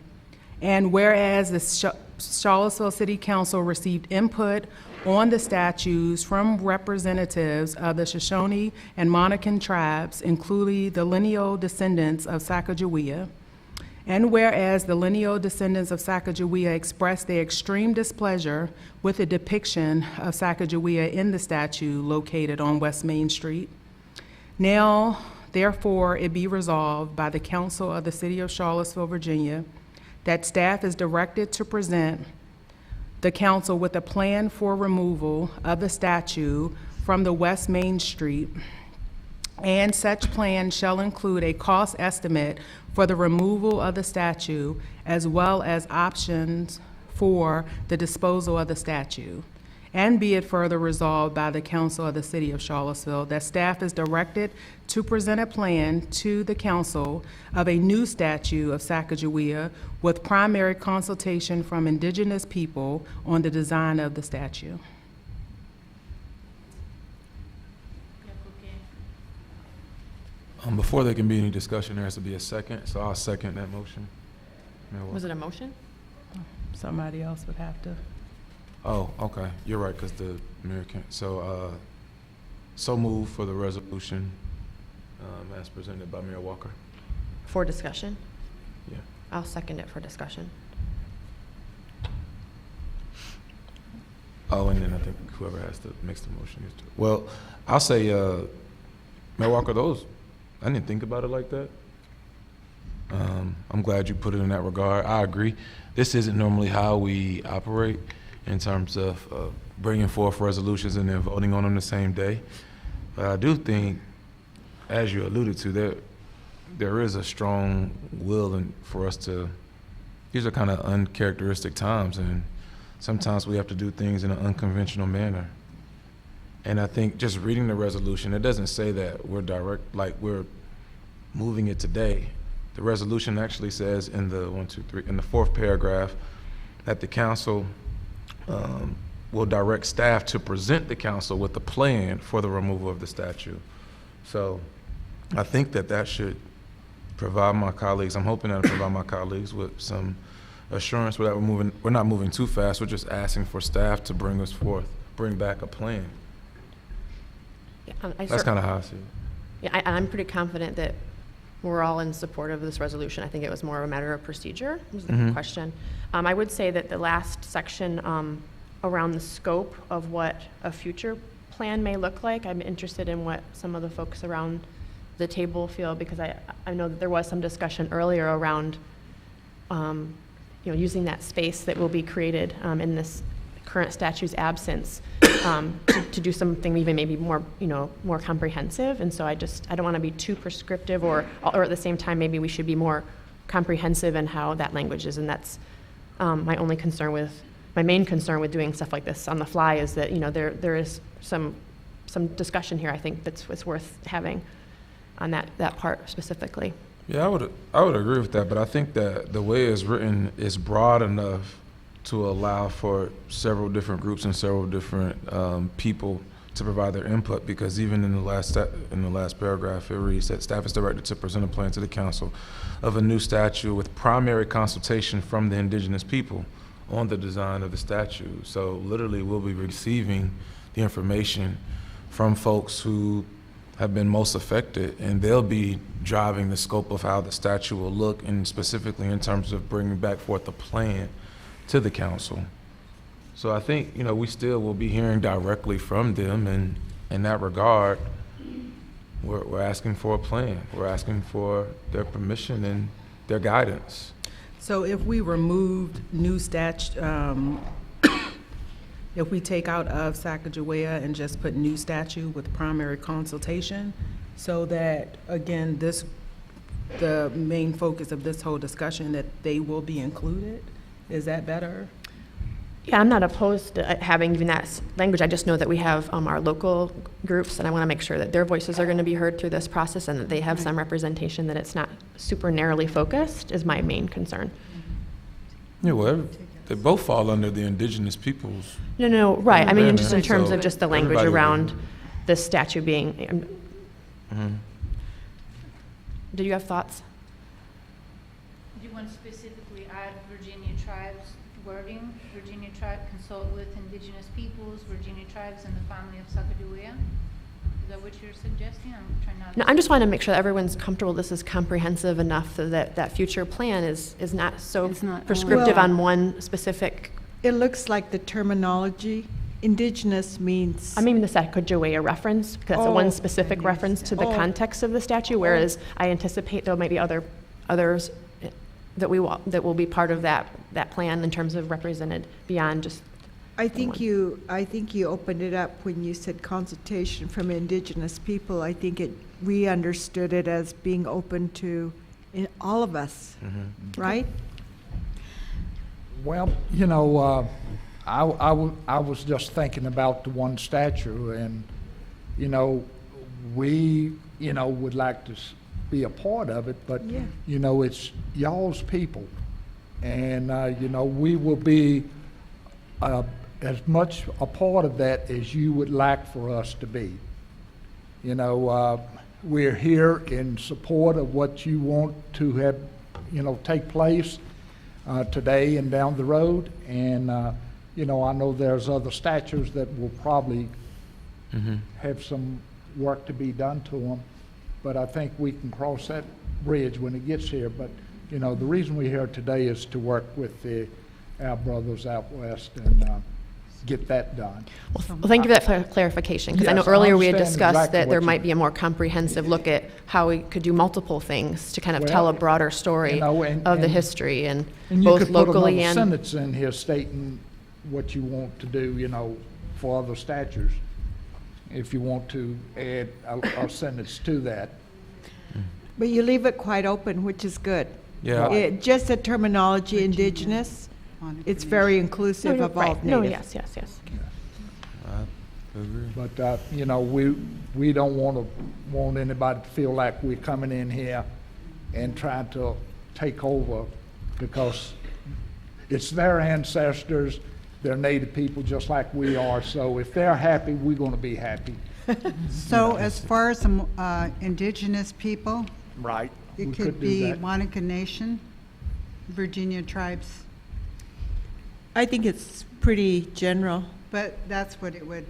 And whereas the Charlottesville City Council received input on the statues from representatives of the Shoshone and Monacan tribes, including the lineal descendants of Sacagawea. And whereas the lineal descendants of Sacagawea expressed their extreme displeasure with the depiction of Sacagawea in the statue located on West Main Street. Now, therefore, it be resolved by the Council of the City of Charlottesville, Virginia, that staff is directed to present the council with a plan for removal of the statue from the West Main Street, and such plan shall include a cost estimate for the removal of the statue, as well as options for the disposal of the statue. And be it further resolved by the Council of the City of Charlottesville that staff is directed to present a plan to the council of a new statue of Sacagawea with primary consultation from indigenous people on the design of the statue. Before there can be any discussion, there has to be a second, so I'll second that motion. Was it a motion? Somebody else would have to. Oh, okay, you're right, because the mayor can't. So, so move for the resolution as presented by Mayor Walker. For discussion? Yeah. I'll second it for discussion. Oh, and then I think whoever has to makes the motion is to. Well, I'll say, Mayor Walker, I didn't think about it like that. I'm glad you put it in that regard. I agree. This isn't normally how we operate in terms of bringing forth resolutions and then voting on them the same day. But I do think, as you alluded to, there is a strong will for us to, these are kind of uncharacteristic times, and sometimes we have to do things in an unconventional manner. And I think just reading the resolution, it doesn't say that we're moving it today. The resolution actually says in the fourth paragraph that the council will direct staff to present the council with a plan for the removal of the statue. So I think that should provide my colleagues, I'm hoping that'll provide my colleagues with some assurance that we're not moving too fast. We're just asking for staff to bring back a plan. Yeah, That's kind of how I see it. Yeah, I'm pretty confident that we're all in support of this resolution. I think it was more of a matter of procedure, was the question. I would say that the last section around the scope of what a future plan may look like, I'm interested in what some of the folks around the table feel, because I know that there was some discussion earlier around using that space that will be created in this current statute's absence, to do something even maybe more, more comprehensive. And so I don't want to be too prescriptive, or at the same time, maybe we should be more comprehensive in how that language is. And that's my main concern with doing stuff like this on the fly, is that, there is some discussion here, I think, that's worth having on that part specifically. Yeah, I would agree with that, but I think that the way it's written is broad enough to allow for several different groups and several different people to provide their input, because even in the last paragraph, it reads that staff is directed to present a plan to the council of a new statute with primary consultation from the indigenous people on the design of the statute. So literally, we'll be receiving the information from folks who have been most affected, and they'll be driving the scope of how the statute will look, and specifically in terms of bringing back forth a plan to the council. So I think, we still will be hearing directly from them, and in that regard, we're asking for a plan. We're asking for their permission and their guidance. So if we removed new statute, if we take out of Sacagawea and just put new statute with primary consultation, so that, again, the main focus of this whole discussion, that they will be included, is that better? Yeah, I'm not opposed to having even that language. I just know that we have our local groups, and I want to make sure that their voices are going to be heard through this process, and that they have some representation, that it's not super narrowly focused, is my main concern. Yeah, well, they both fall under the indigenous peoples. No, right. I mean, just in terms So of just the language everybody around will- the statute being. Did you have thoughts? Do you want to specifically add Virginia tribes wording? Virginia tribe consult with indigenous peoples, Virginia tribes and the family of Sacagawea? Is that what you're suggesting? I'm trying not to. No, I'm just wanting to make sure that everyone's comfortable this is comprehensive enough so that that future plan is not so It's not prescriptive Well- on one specific. It looks like the terminology, indigenous means. I mean the Sacagawea reference, because that's Oh, one specific reference to the Oh. context of the statute, whereas I anticipate there might be others that will be part of that plan in terms of represented beyond just. I think you opened it up when you said consultation from indigenous people. I think we understood it as being open to all of us, right? Well, I was just thinking about the one statue, and, we, would like to be a part of it, but, Yeah. It's y'all's people. And, we will be as much a part of that as you would like for us to be. We're here in support of what you want to have, take place today and down the road. And, I know there's other statutes that will probably have some work to be done to them, but I think we can cross that bridge when it gets here. But, the reason we're here today is to work with our brothers out west and get that done. Well, thank you for that clarification, because I know Yes, I earlier we had understand discussed exactly that there what might be a more comprehensive look at how we could do multiple things to kind of tell a Well, broader story of the history, and both you locally could put another and. sentence in here stating what you want to do, for other statutes, if you want to add a sentence to that. But you leave it quite open, which is good. Yeah. Just the terminology indigenous, it's very inclusive of all Right. No, native. yes. I agree. But, we don't want anybody to feel like we're coming in here and trying to take over, because it's their ancestors, they're native people just like we are, so if they're happy, we're gonna be happy. So as far as indigenous people, Right. it We could do be that. Monica Nation, Virginia tribes, I think it's pretty general. but that's what it would,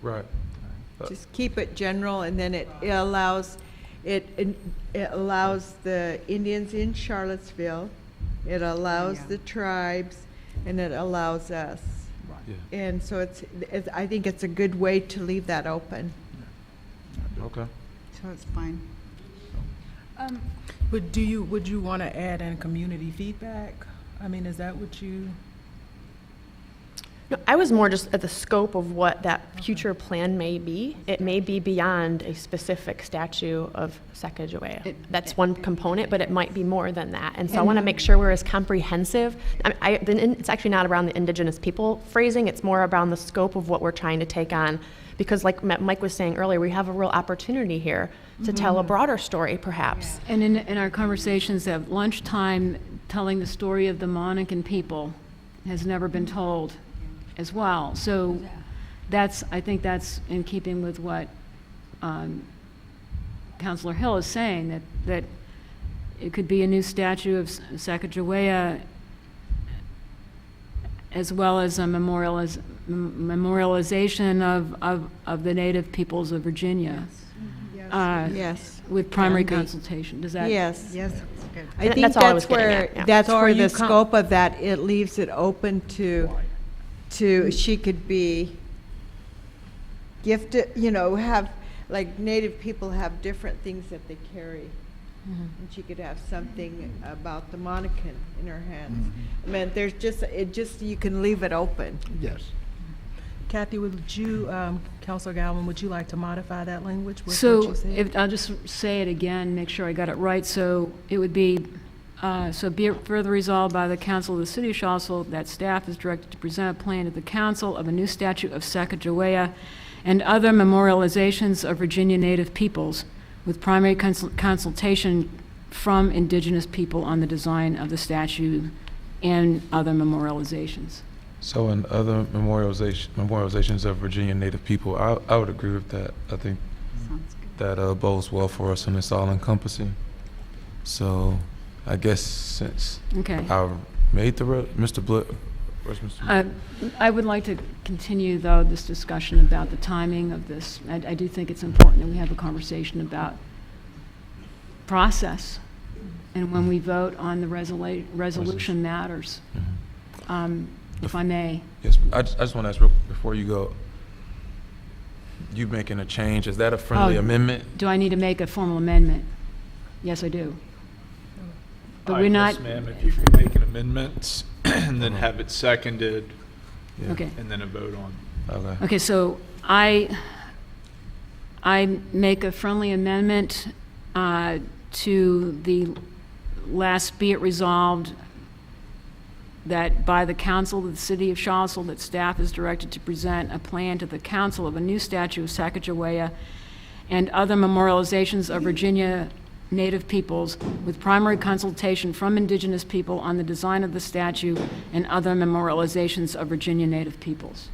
Right. Just keep it general, and then it allows the Indians in Charlottesville, it allows Yeah. the tribes, and it allows us. Yeah. And so I think it's a good way to leave that open. Okay. so it's fine. But would you want to add in community feedback? I mean, is that what you? No, I was more just at the scope of what that future plan may be. It may be beyond a specific statue of Sacagawea. That's one component, but it might be more than that. And so I want to make sure we're as comprehensive. It's actually not around the indigenous people phrasing. It's more around the scope of what we're trying to take on. Because like Mike was saying earlier, we have a real opportunity here to tell a broader story, perhaps. And in our conversations at lunchtime, telling the story of the Monacan people has never been told as well. So I think that's in keeping with what Councilor Hill is saying, that it could be a new statue of Sacagawea as well as a memorialization of the native peoples of Virginia. Yes. With primary consultation. Does that? Yes. Yes. I think That's all I was that's getting where, at, yeah. that's So are where you the scope of that, it leaves it open to, she could be gifted, have, like Native people have different things that they carry. And she could have something about the Monacan in her hands. I mean, you can leave it open. Yes. Kathy, would you, Councilor Galvin, would you like to modify that language with what So you said? I'll just say it again, make sure I got it right. So it would be, so be it further resolved by the Council of the City of Charlottesville that staff is directed to present a plan to the Council of a new statue of Sacagawea and other memorializations of Virginia Native peoples with primary consultation from indigenous people on the design of the statue and other memorializations. So in other memorializations of Virginia Native people, I would agree with that. I think that bodes well for us and it's all encompassing. So I guess since I made Mr. Blitt, where's Mr. I would like to continue, though, this discussion about the timing of this. I do think it's important that we have a conversation about process and when we vote on the resolution matters. If I may. Yes, I just want to ask before you go, you making a change, is that a friendly amendment? Do I need to make a formal amendment? Yes, I do. But we're not. Yes, ma'am, if you can make an amendment and then have it seconded. Yeah. Okay. And then a vote on. Okay. Okay, so I make a friendly amendment to the last be it resolved that by the Council of the City of Charlottesville that staff is directed to present a plan to the Council of a new statue of Sacagawea and other memorializations of Virginia Native peoples with primary consultation from indigenous people on the design of the statue and other memorializations of Virginia Native peoples.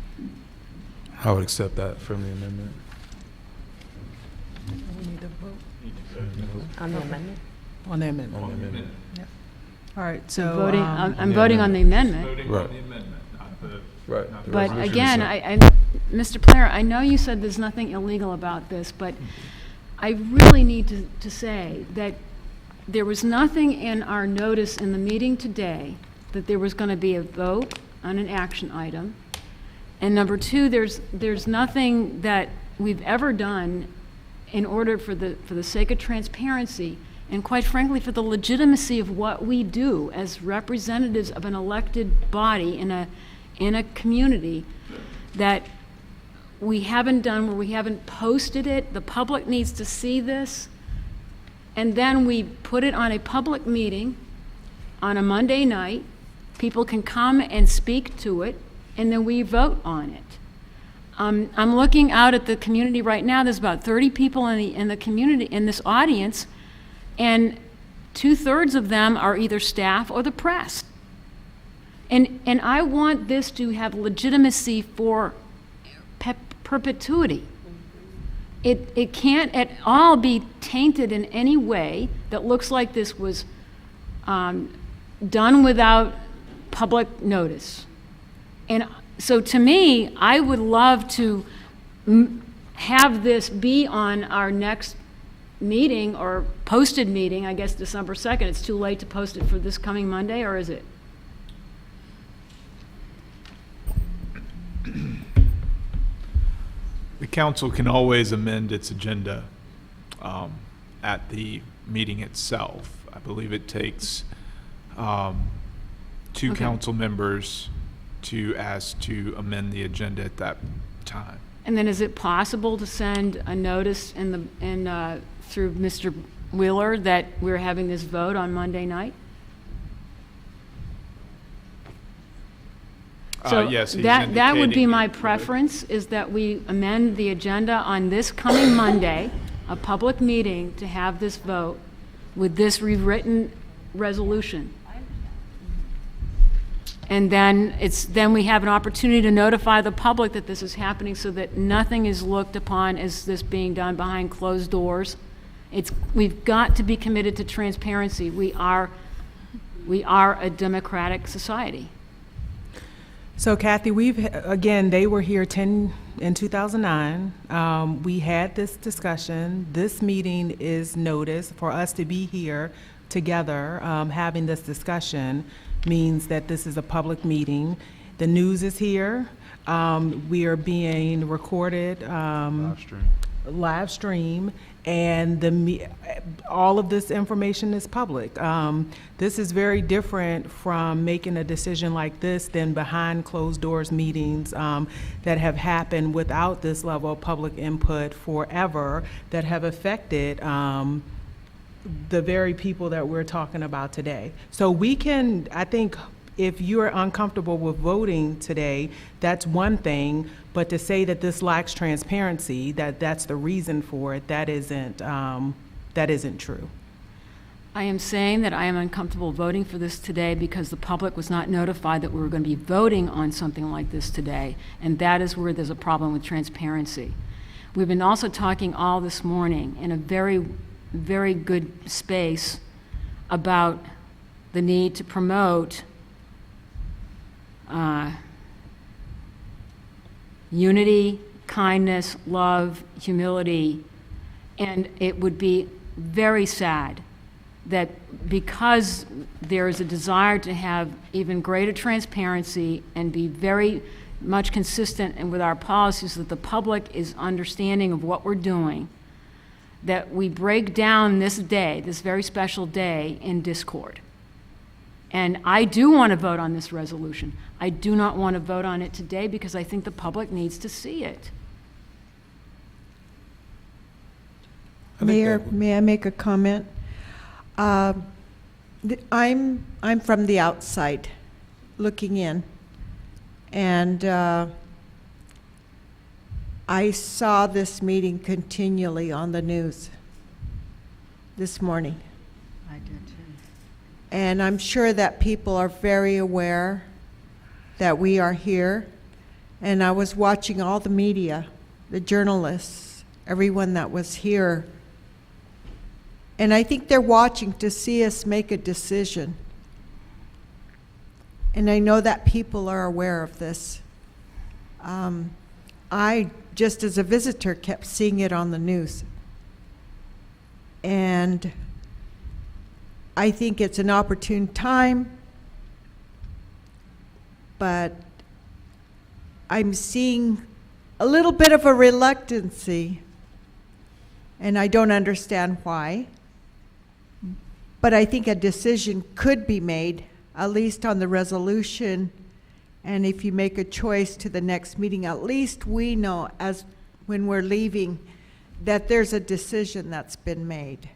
I would accept that friendly amendment. We need to vote On the amendment? on the amendment. Yep. All right, so. I'm voting on the amendment. Voting Right. on the amendment, not the. Right. not the But resolution again, itself. Mr. Player, I know you said there's nothing illegal about this, but I really need to say that there was nothing in our notice in the meeting today that there was going to be a vote on an action item. And number two, there's nothing that we've ever done in order for the sake of transparency and quite frankly for the legitimacy of what we do as representatives of an elected body in a community that we haven't done, where we haven't posted it. The public needs to see this. And then we put it on a public meeting on a Monday night. People can come and speak to it, and then we vote on it. I'm looking out at the community right now. There's about 30 people in the community, in this audience, and 2/3 of them are either staff or the press. And I want this to have legitimacy for perpetuity. It can't at all be tainted in any way that looks like this was done without public notice. And so to me, I would love to have this be on our next meeting or posted meeting, I guess December 2nd. It's too late to post it for this coming Monday, or is it? The council can always amend its agenda at the meeting itself. I believe it takes two Okay. council members to ask to amend the agenda at that time. And then is it possible to send a notice through Mr. Wheeler that we're having this vote on Monday night? So Yes, he's that would be indicating my he would. preference, is that we amend the agenda on this coming Monday, a public meeting, to have this vote with this rewritten resolution. And then we have an opportunity to notify the public that this is happening so that nothing is looked upon as this being done behind closed doors. We've got to be committed to transparency. We are a democratic society. So Kathy, they were here in 2009. We had this discussion. This meeting is noticed. For us to be here together, having this discussion means that this is a public meeting. The news is here. We are being recorded, live stream, and all of this information is public. This is very different from making a decision like this than behind closed doors meetings that have happened without this level of public input forever, that have affected the very people that we're talking about today. So we can, I think, if you're uncomfortable with voting today, that's one thing, but to say that this lacks transparency, that's the reason for it, that isn't true. I am saying that I am uncomfortable voting for this today because the public was not notified that we were going to be voting on something like this today, and that is where there's a problem with transparency. We've been also talking all this morning in a very, very good space about the need to promote unity, kindness, love, humility, and it would be very sad that because there is a desire to have even greater transparency and be very much consistent with our policies, that the public is understanding of what we're doing, that we break down this day, this very special day, in discord. And I do want to vote on this resolution. I do not want to vote on it today because I think the public needs to see it. Mayor, may I make a comment? I'm from the outside, looking in, and I saw this meeting continually on the news this morning. I did too. And I'm sure that people are very aware that we are here. And I was watching all the media, the journalists, everyone that was here. And I think they're watching to see us make a decision. And I know that people are aware of this. I, just as a visitor, kept seeing it on the news. And I think it's an opportune time, but I'm seeing a little bit of a reluctancy, and I don't understand why. But I think a decision could be made, at least on the resolution, and if you make a choice to the next meeting, at least we know, as when we're leaving, that there's a decision that's been made.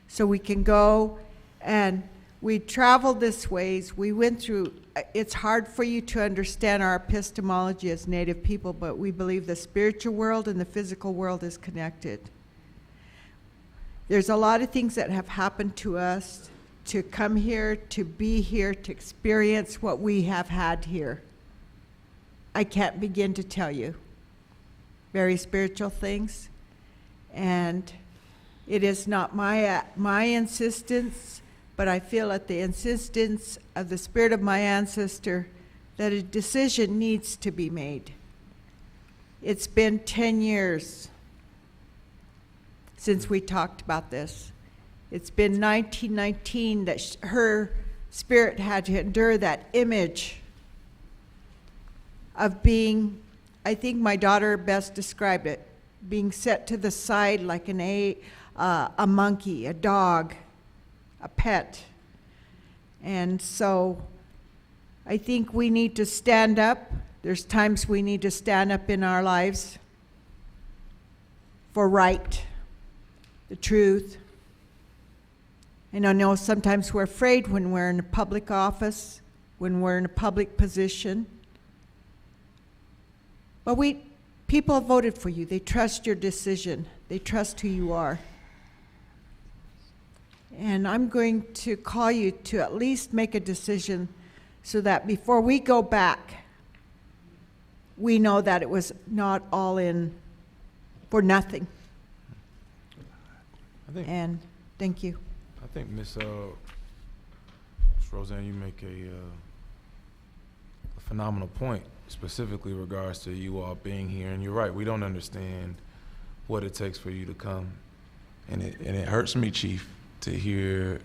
So we can go. And we traveled this ways. We went through, it's hard for you to understand our epistemology as Native people, but we believe the spiritual world and the physical world is connected. There's a lot of things that have happened to us to come here, to be here, to experience what we have had here. I can't begin to tell you. Very spiritual things. And it is not my insistence, but I feel at the insistence of the spirit of my ancestor that a decision needs to be made. It's been 10 years since we talked about this. It's been 1919 that her spirit had to endure that image of being, I think my daughter best described it, being set to the side like a monkey, a dog, a pet. And so I think we need to stand up. There's times we need to stand up in our lives for right, the truth. And I know sometimes we're afraid when we're in a public office, when we're in a public position. But people have voted for you. They trust your decision. They trust who you are. And I'm going to call you to at least make a decision so that before we go back, we know that it was not all in for nothing. And thank you. I think Ms. Roseanne, you make a phenomenal point, specifically in regards to you all being here. And you're right, we don't understand what it takes for you to come. And it hurts me, Chief, to hear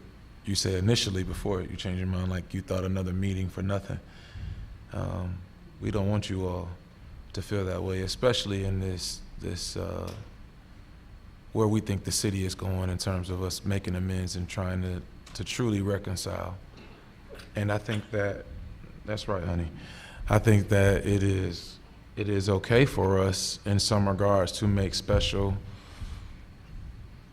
you say initially before you changed your mind, like you thought another meeting for nothing. We don't want you all to feel that way, especially in this where we think the city is going in terms of us making amends and trying to truly reconcile. And I think that's right, honey. I think that it is okay for us in some regards to make special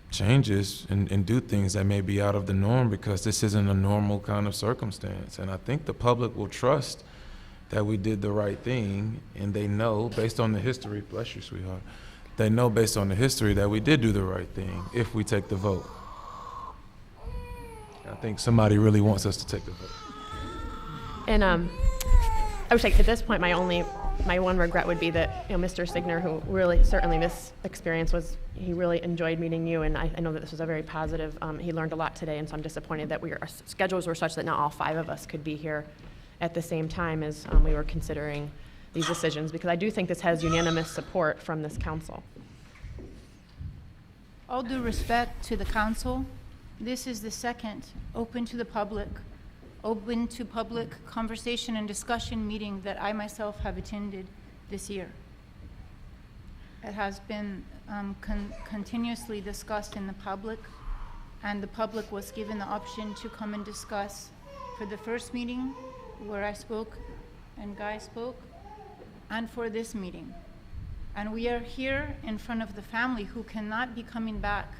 changes and do things that may be out of the norm, because this isn't a normal kind of circumstance. And I think the public will trust that we did the right thing, and they know based on the history, bless you, sweetheart, they know based on the history that we did do the right thing if we take the vote. I think somebody really wants us to take the vote. And I would say at this point, my one regret would be that, Mr. Signer, who really, certainly this experience he really enjoyed meeting you, and I know that this was a very positive, he learned a lot today, and so I'm disappointed that our schedules were such that not all 5 of us could be here at the same time as we were considering these decisions, because I do think this has unanimous support from this council. All due respect to the council, this is the second open to the public, open to public conversation and discussion meeting that I myself have attended this year. It has been continuously discussed in the public, and the public was given the option to come and discuss for the first meeting where I spoke and Guy spoke, and for this meeting. And we are here in front of the family who cannot be coming back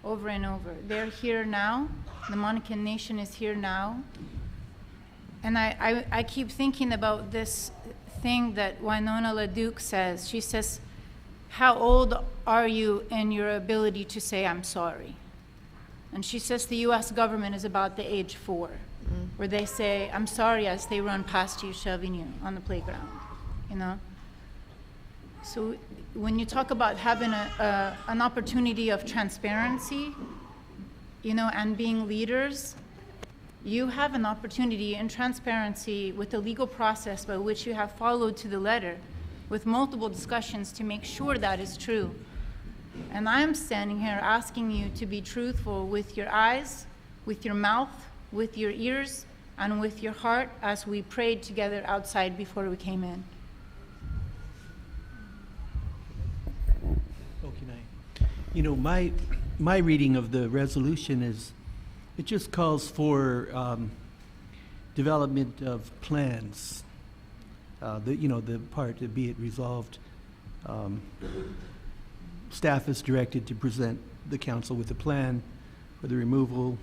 over and over. They're here now. The Monacan Nation is here now. And I keep thinking about this thing that Winona LaDuke says. She says, how old are you in your ability to say, I'm sorry? And she says the US government is about the age 4, where they say, I'm sorry, as they run past you, shoving you on the playground, So when you talk about having an opportunity of transparency, and being leaders, you have an opportunity in transparency with the legal process by which you have followed to the letter, with multiple discussions to make sure that is true. And I'm standing here asking you to be truthful with your eyes, with your mouth, with your ears, and with your heart as we prayed together outside before we came in. Oh, can I? My reading of the resolution is, it just calls for development of plans. The part to be it resolved. Staff is directed to present the council with a plan for the removal,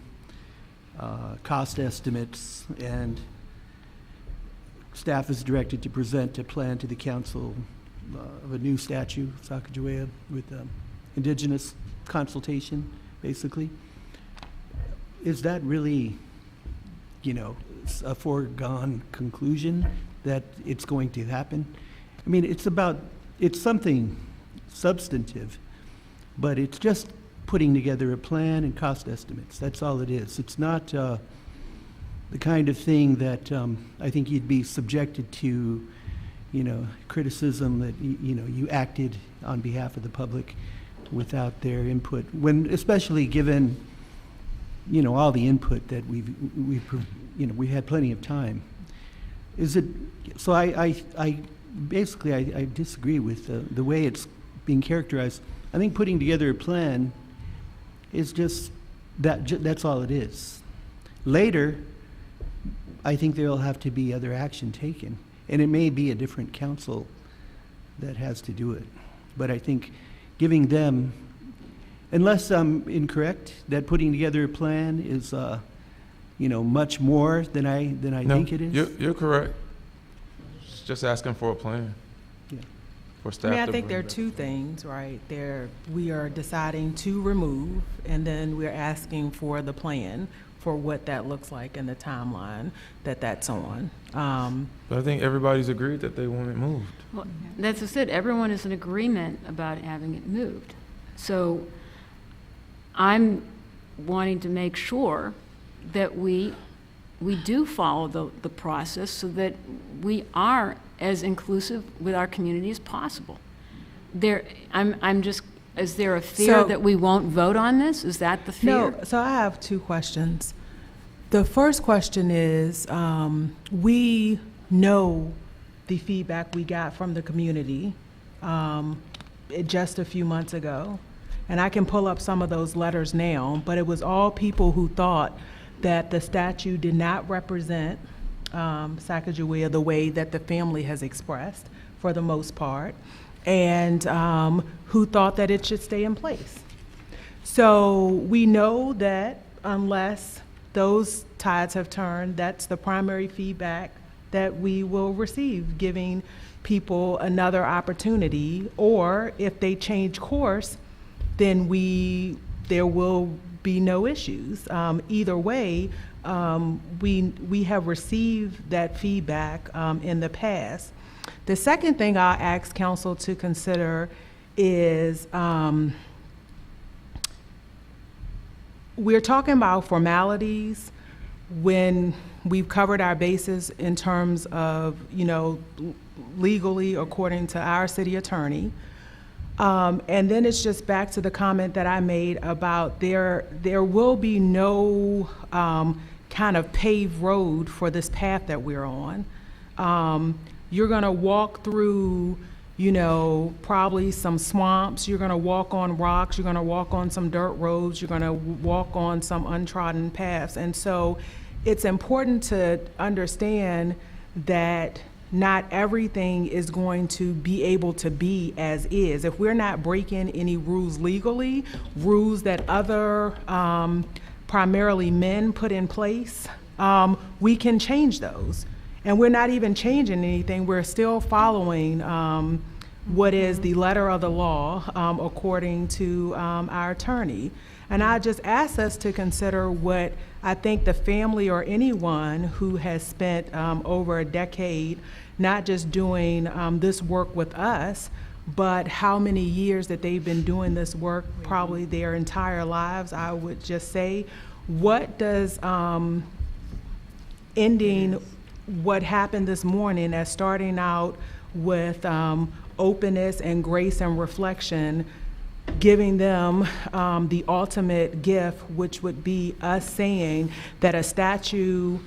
cost estimates, and staff is directed to present a plan to the council of a new statute, Sacagawea, with indigenous consultation, basically. Is that really, a foregone conclusion that it's going to happen? I mean, it's something substantive, but it's just putting together a plan and cost estimates. That's all it is. It's not the kind of thing that I think you'd be subjected to, criticism that you acted on behalf of the public without their input. Especially given, all the input that we had plenty of time. So I basically disagree with the way it's being characterized. I think putting together a plan is just that's all it is. Later, I think there'll have to be other action taken. And it may be a different council that has to do it. But I think giving them, unless I'm incorrect, that putting together a plan is, much more than I No, think it is. You're correct. It's just asking for a plan. Yeah. For I staff mean, I to think there are bring back. two things, right? We are deciding to remove, and then we're asking for the plan for what that looks like and the timeline that's on. But I think everybody's agreed that they want it moved. Well, that's just it. Everyone is in agreement about having it moved. So I'm wanting to make sure that we do follow the process so that we are as inclusive with our community as possible. Is there a fear So- that we won't vote on this? Is that the fear? No, so I have two questions. The first question is, we know the feedback we got from the community just a few months ago. And I can pull up some of those letters now, but it was all people who thought that the statue did not represent Sacagawea the way that the family has expressed, for the most part, and who thought that it should stay in place. So we know that unless those tides have turned, that's the primary feedback that we will receive, giving people another opportunity, or if they change course, then there will be no issues. Either way, we have received that feedback in the past. The second thing I'll ask council to consider is we're talking about formalities when we've covered our bases in terms of, legally according to our city attorney. And then it's just back to the comment that I made about there will be no kind of paved road for this path that we're on. You're gonna walk through, probably some swamps, you're gonna walk on rocks, you're gonna walk on some dirt roads, you're gonna walk on some untrodden paths. And so it's important to understand that not everything is going to be able to be as is. If we're not breaking any rules legally, rules that other primarily men put in place, we can change those. And we're not even changing anything, we're still following what is the letter of the law according to our attorney. And I just ask us to consider what I think the family or anyone who has spent over a decade not just doing this work with us, but how many years that they've been doing this work, probably their entire lives. I would just say, what does ending what happened this morning as starting out with openness and grace and reflection, giving them the ultimate gift, which would be us saying that a statue,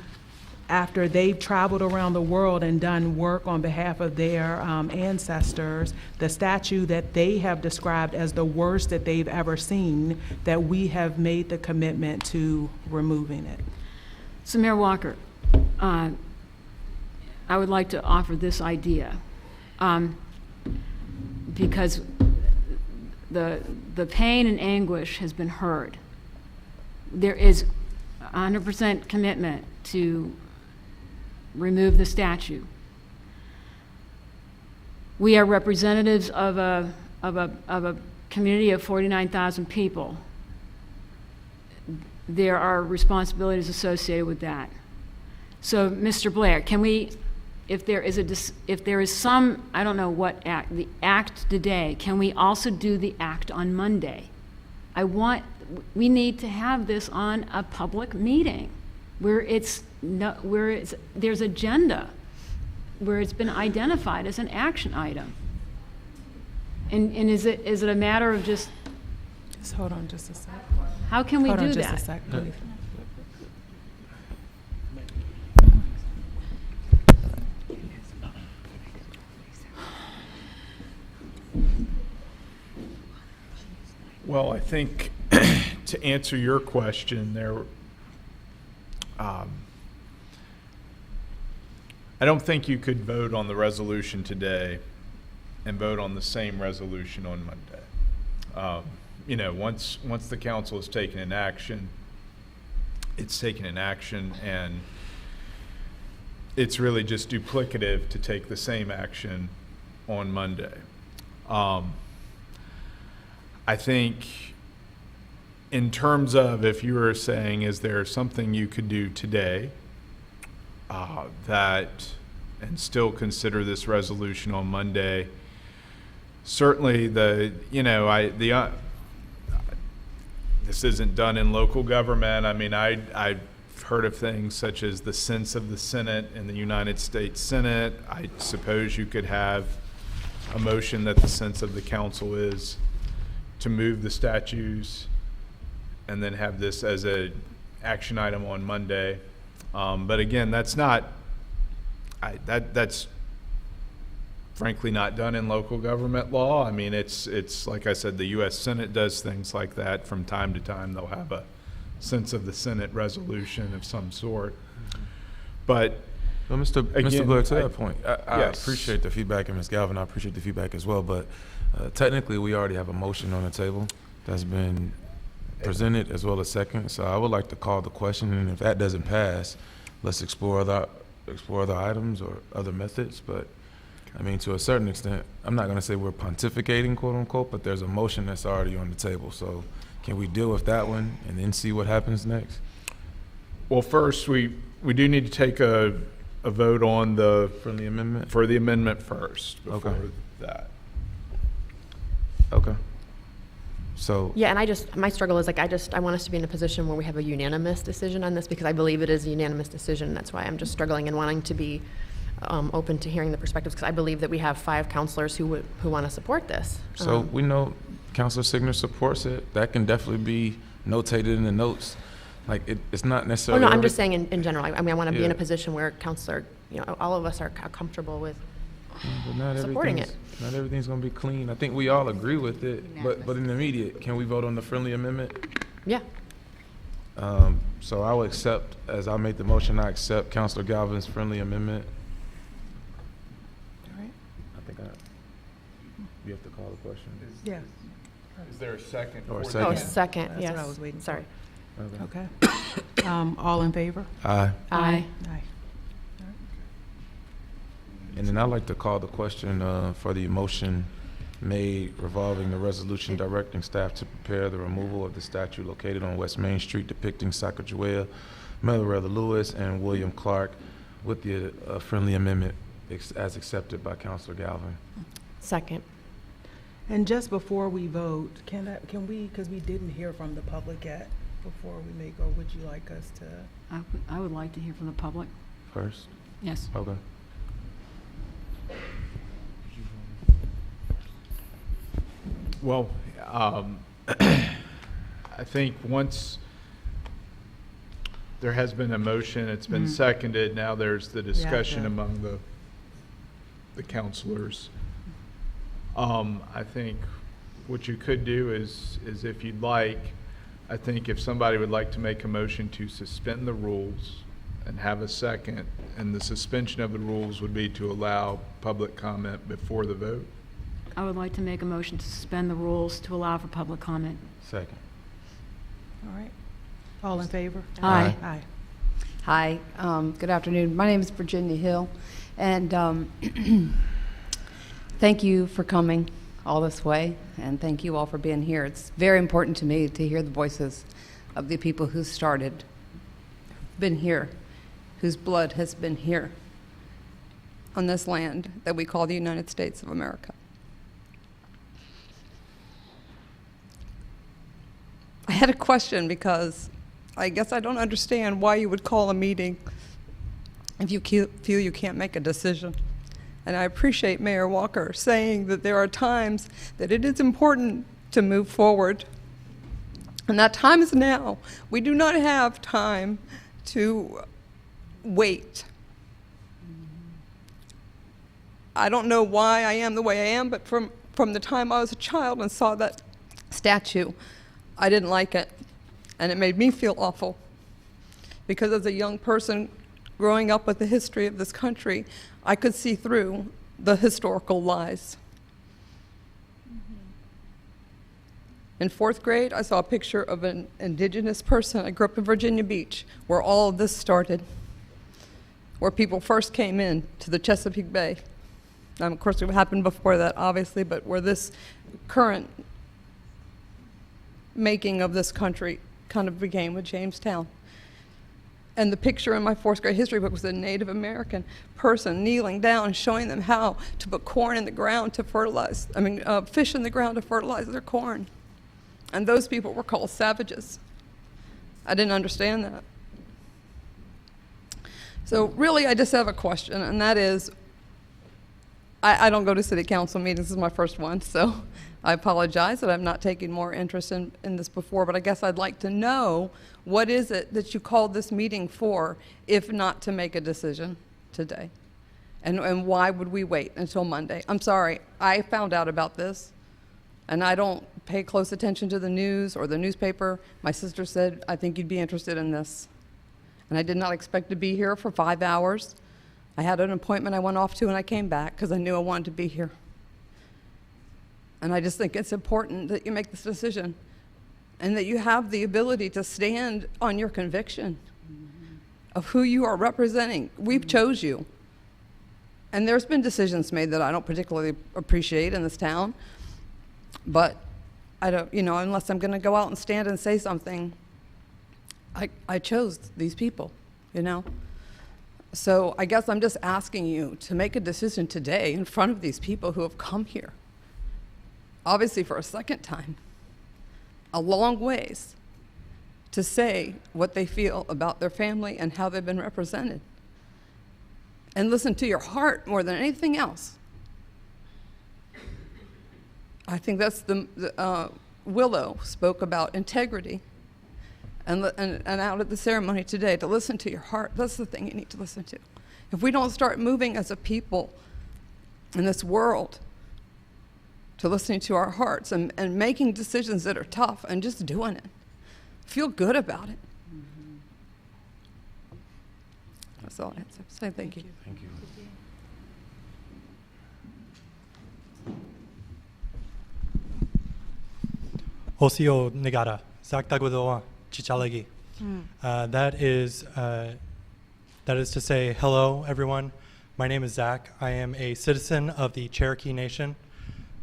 after they've traveled around the world and done work on behalf of their ancestors, the statue that they have described as the worst that they've ever seen, that we have made the commitment to removing it. So Mayor Walker, I would like to offer this idea, because the pain and anguish has been heard. There is 100% commitment to remove the statue. We are representatives of a community of 49,000 people. There are responsibilities associated with that. So, Mr. Blair, can we, if there is some, I don't know what act, the act today, can we also do the act on Monday? We need to have this on a public meeting where there's agenda, where it's been identified as an action item. And is it a matter of just Hold on just a sec. how can we Hold do on that? just a sec, please. Well, I think to answer your question, I don't think you could vote on the resolution today and vote on the same resolution on Monday. You know, once the council has taken an action, it's taken an action, and it's really just duplicative to take the same action on Monday. I think in terms of, if you were saying, is there something you could do today and still consider this resolution on Monday? Certainly this isn't done in local government. I mean, I've heard of things such as the sense of the Senate in the United States Senate. I suppose you could have a motion that the sense of the council is to move the statues and then have this as a action item on Monday. But again, that's frankly not done in local government law. I mean, it's like I said, the U.S. Senate does things like that from time to time. They'll have a sense of the Senate resolution of some sort. But well, Mr. Blair, to that point, I yes. appreciate the feedback, and Ms. Galvin, I appreciate the feedback as well, but technically we already have a motion on the table that's been presented as well as second, so I would like to call the question, and if that doesn't pass, let's explore other items or other methods. But I mean, to a certain extent, I'm not going to say we're pontificating, quote unquote, but there's a motion that's already on the table. So can we deal with that one and then see what happens next? Well, first, we do need to take a vote on the friendly amendment for the amendment first before Okay. that. Okay. So Yeah, and my struggle is I want us to be in a position where we have a unanimous decision on this, because I believe it is a unanimous decision. That's why I'm just struggling and wanting to be open to hearing the perspectives, because I believe that we have 5 counselors who want to support this. So we know Councilor Signer supports it. That can definitely be notated in the notes. Like it's not necessarily. Oh no, I'm just saying in general. I mean, I want to be in a Yeah. position where counselor, all of us are comfortable with But not supporting it. Not everything's going to be clean. I think we all agree with it, but in the immediate, can we vote on the friendly amendment? Yeah. So I will accept, as I made the motion, I accept Councilor Galvin's friendly amendment. All right. I think you have to call the question. Yeah. Is there a second? Or a for second. Oh, that? second. That's Yes. what I was waiting for. Sorry. Okay. Okay. All in favor? Aye. Aye. Aye. And then I'd like to call the question for the motion made revolving the resolution directing staff to prepare the removal of the statue located on West Main Street depicting Sacagawea, Meriwether Lewis, and William Clark, with the friendly amendment as accepted by Councilor Galvin. Second. And just before we vote, can we, because we didn't hear from the public yet, before we may go, would you like us to? I would like to hear from the public. First? Yes. Okay. Well, I think once there has been a motion, it's been seconded, now there's the discussion to- among the counselors. I think what you could do is if you'd like, I think if somebody would like to make a motion to suspend the rules and have a second, and the suspension of the rules would be to allow public comment before the vote. I would like to make a motion to suspend the rules to allow for public comment. Second. All right. All in favor? Aye. Aye. Hi, good afternoon. My name is Virginia Hill, and thank you for coming all this way, and thank you all for being here. It's very important to me to hear the voices of the people who started, been here, whose blood has been here on this land that we call the United States of America. I had a question because I guess I don't understand why you would call a meeting if you feel you can't make a decision. And I appreciate Mayor Walker saying that there are times that it is important to move forward. And that time is now. We do not have time to wait. I don't know why I am the way I am, but from the time I was a child and saw that statue, I didn't like it. And it made me feel awful. Because as a young person growing up with the history of this country, I could see through the historical lies. In 4th grade, I saw a picture of an indigenous person. I grew up in Virginia Beach, where all of this started, where people first came in to the Chesapeake Bay. Of course, it happened before that, obviously, but where this current making of this country kind of began with Jamestown. And the picture in my 4th grade history book was a Native American person kneeling down, showing them how to put corn in the ground to fertilize, fish in the ground to fertilize their corn. And those people were called savages. I didn't understand that. So really, I just have a question, and that is, I don't go to city council meetings. This is my first one, so I apologize that I'm not taking more interest in this before, but I guess I'd like to know, what is it that you called this meeting for, if not to make a decision today? And why would we wait until Monday? I'm sorry, I found out about this, and I don't pay close attention to the news or the newspaper. My sister said, I think you'd be interested in this. And I did not expect to be here for 5 hours. I had an appointment I went off to, and I came back because I knew I wanted to be here. And I just think it's important that you make this decision and that you have the ability to stand on your conviction of who you are representing. We chose you. And there's been decisions made that I don't particularly appreciate in this town, but I don't, unless I'm going to go out and stand and say something, I chose these people, So I guess I'm just asking you to make a decision today in front of these people who have come here, obviously for a second time, a long ways, to say what they feel about their family and how they've been represented. And listen to your heart more than anything else. I think that's Willow spoke about integrity, and out at the ceremony today, to listen to your heart. That's the thing you need to listen to. If we don't start moving as a people in this world to listening to our hearts and making decisions that are tough and just doing it, feel good about it. That's all I have to say. Thank you. Thank you. Osio Negara, Zaktagudoa Chichalagi. That is to say, hello, everyone. My name is Zach. I am a citizen of the Cherokee Nation.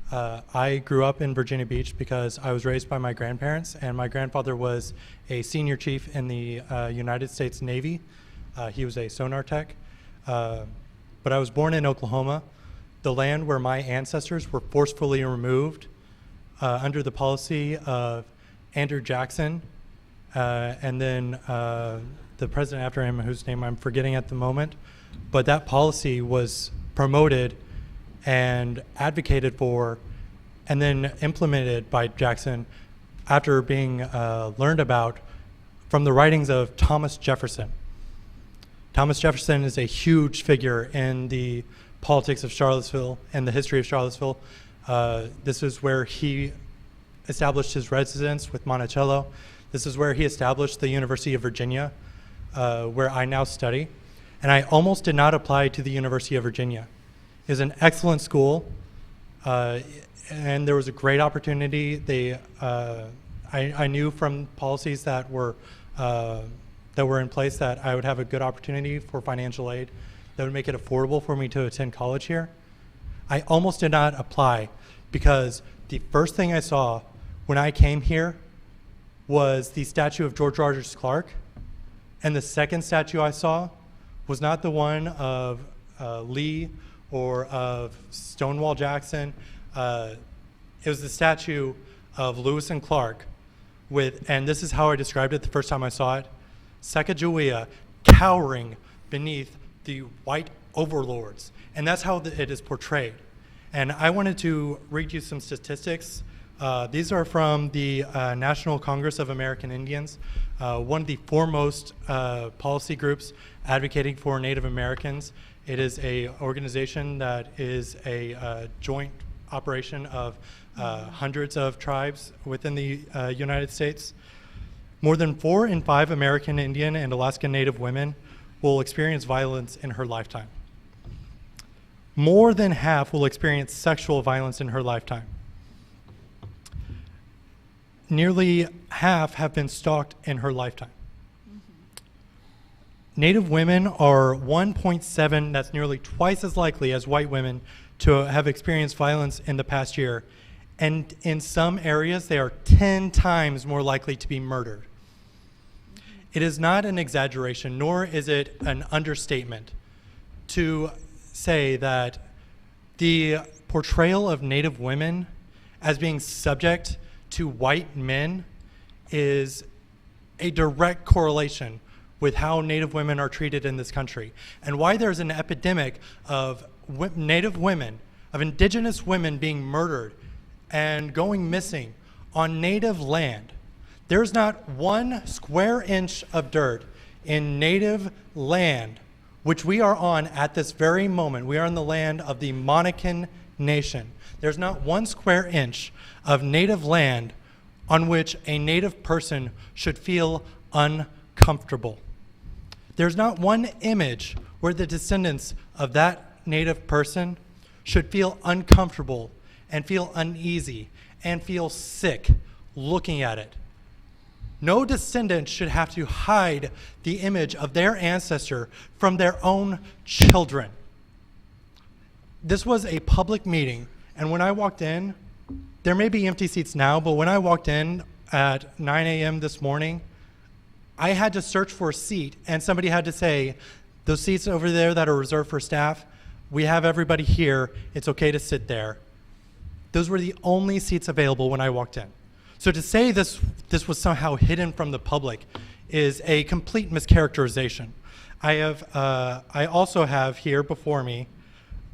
I grew up in Virginia Beach because I was raised by my grandparents, and my grandfather was a senior chief in the United States Navy. He was a sonar tech. But I was born in Oklahoma, the land where my ancestors were forcefully removed under the policy of Andrew Jackson, and then the president after him, whose name I'm forgetting at the moment. But that policy was promoted and advocated for and then implemented by Jackson after being learned about from the writings of Thomas Jefferson. Thomas Jefferson is a huge figure in the politics of Charlottesville and the history of Charlottesville. This is where he established his residence with Monticello. This is where he established the University of Virginia, where I now study. And I almost did not apply to the University of Virginia. It was an excellent school, and there was a great opportunity. I knew from policies that were in place that I would have a good opportunity for financial aid that would make it affordable for me to attend college here. I almost did not apply because the first thing I saw when I came here was the statue of George Rogers Clark, and the second statue I saw was not the one of Lee or of Stonewall Jackson. It was the statue of Lewis and Clark and this is how I described it the first time I saw it, Sacagawea cowering beneath the white overlords. And that's how it is portrayed. And I wanted to read you some statistics. These are from the National Congress of American Indians, one of the foremost policy groups advocating for Native Americans. It is an organization that is a joint operation of hundreds of tribes within the United States. More than 4 in 5 American Indian and Alaskan Native women will experience violence in her lifetime. More than half will experience sexual violence in her lifetime. Nearly half have been stalked in her lifetime. Native women are 1.7, that's nearly twice as likely as white women to have experienced violence in the past year. And in some areas, they are 10 times more likely to be murdered. It is not an exaggeration, nor is it an understatement to say that the portrayal of Native women as being subject to white men is a direct correlation with how Native women are treated in this country, and why there's an epidemic of Native women, of indigenous women being murdered and going missing on Native land. There's not 1 square inch of dirt in Native land, which we are on at this very moment. We are in the land of the Monacan Nation. There's not 1 square inch of Native land on which a Native person should feel uncomfortable. There's not one image where the descendants of that Native person should feel uncomfortable and feel uneasy and feel sick looking at it. No descendant should have to hide the image of their ancestor from their own children. This was a public meeting, and when I walked in, there may be empty seats now, but when I walked in at 9 a.m. this morning, I had to search for a seat, and somebody had to say, those seats over there that are reserved for staff, we have everybody here, it's okay to sit there. Those were the only seats available when I walked in. So to say this was somehow hidden from the public is a complete mischaracterization. I also have here before me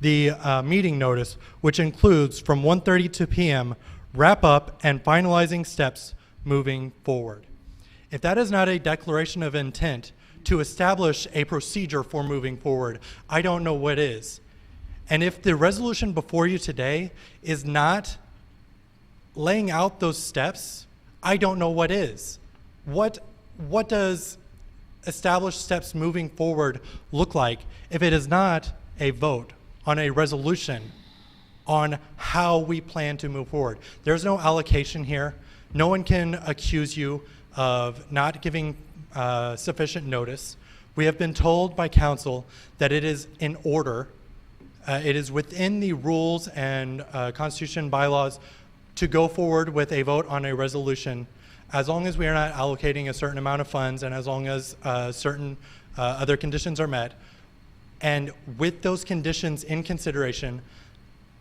the meeting notice, which includes from 1:32 p.m. wrap up and finalizing steps moving forward. If that is not a declaration of intent to establish a procedure for moving forward, I don't know what is. And if the resolution before you today is not laying out those steps, I don't know what is. What does established steps moving forward look like if it is not a vote on a resolution on how we plan to move forward? There's no allocation here. No one can accuse you of not giving sufficient notice. We have been told by council that it is in order. It is within the rules and constitution bylaws to go forward with a vote on a resolution as long as we are not allocating a certain amount of funds and as long as certain other conditions are met. And with those conditions in consideration,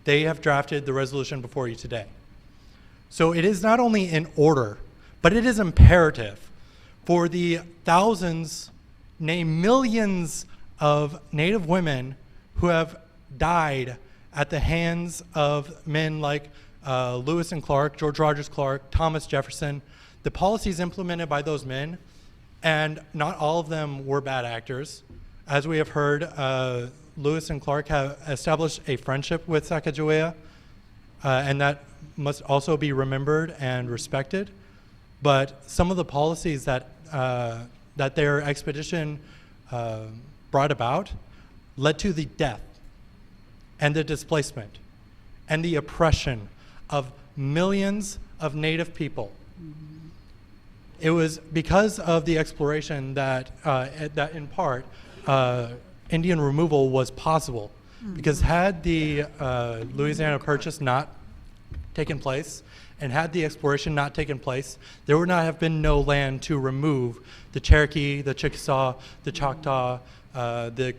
they have drafted the resolution before you today. So it is not only in order, but it is imperative for the thousands, nay, millions of Native women who have died at the hands of men like Lewis and Clark, George Rogers Clark, Thomas Jefferson. The policies implemented by those men, and not all of them were bad actors. As we have heard, Lewis and Clark have established a friendship with Sacagawea, and that must also be remembered and respected. But some of the policies that their expedition brought about led to the death and the displacement and the oppression of millions of Native people. It was because of the exploration that in part, Indian removal was possible. Because had the Louisiana Purchase not taken place, and had the exploration not taken place, there would not have been no land to remove the Cherokee, the Chickasaw, the Choctaw, the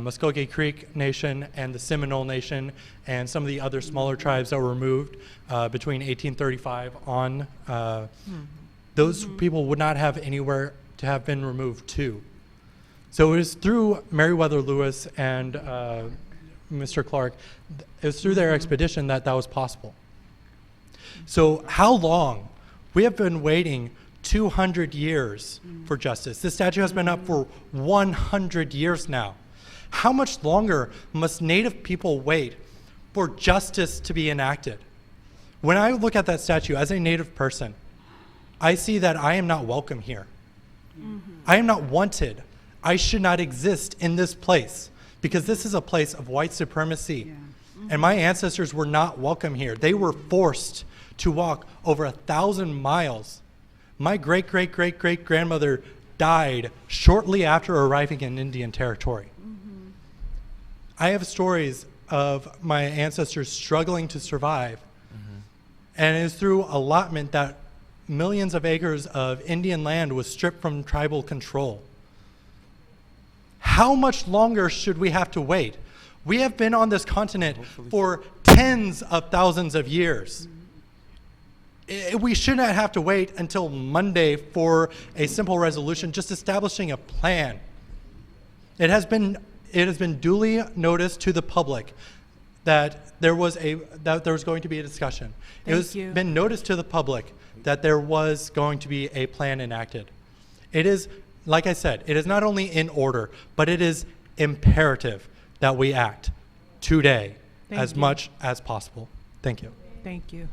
Muskogee Creek Nation, and the Seminole Nation, and some of the other smaller tribes that were removed between 1835 on. Those people would not have anywhere to have been removed to. So it was through Meriwether Lewis and Mr. Clark, it was through their expedition that was possible. So how long? We have been waiting 200 years for justice. This statute has been up for 100 years now. How much longer must Native people wait for justice to be enacted? When I look at that statute as a Native person, I see that I am not welcome here. I am not wanted. I should not exist in this place because this is a place of white supremacy. And my ancestors were not welcome here. They were forced to walk over 1,000 miles. My great-great-great-great-grandmother died shortly after arriving in Indian Territory. I have stories of my ancestors struggling to survive. And it is through allotment that millions of acres of Indian land was stripped from tribal control. How much longer should we have to wait? We have been on this continent for tens of thousands of years. We should not have to wait until Monday for a simple resolution, just establishing a plan. It has been duly noticed to the public that there was going to be a discussion. It has been noticed to the public that there was going to be a plan enacted. It is, like I said, it is not only in order, but it is imperative that we act today as much as possible. Thank you. Thank you.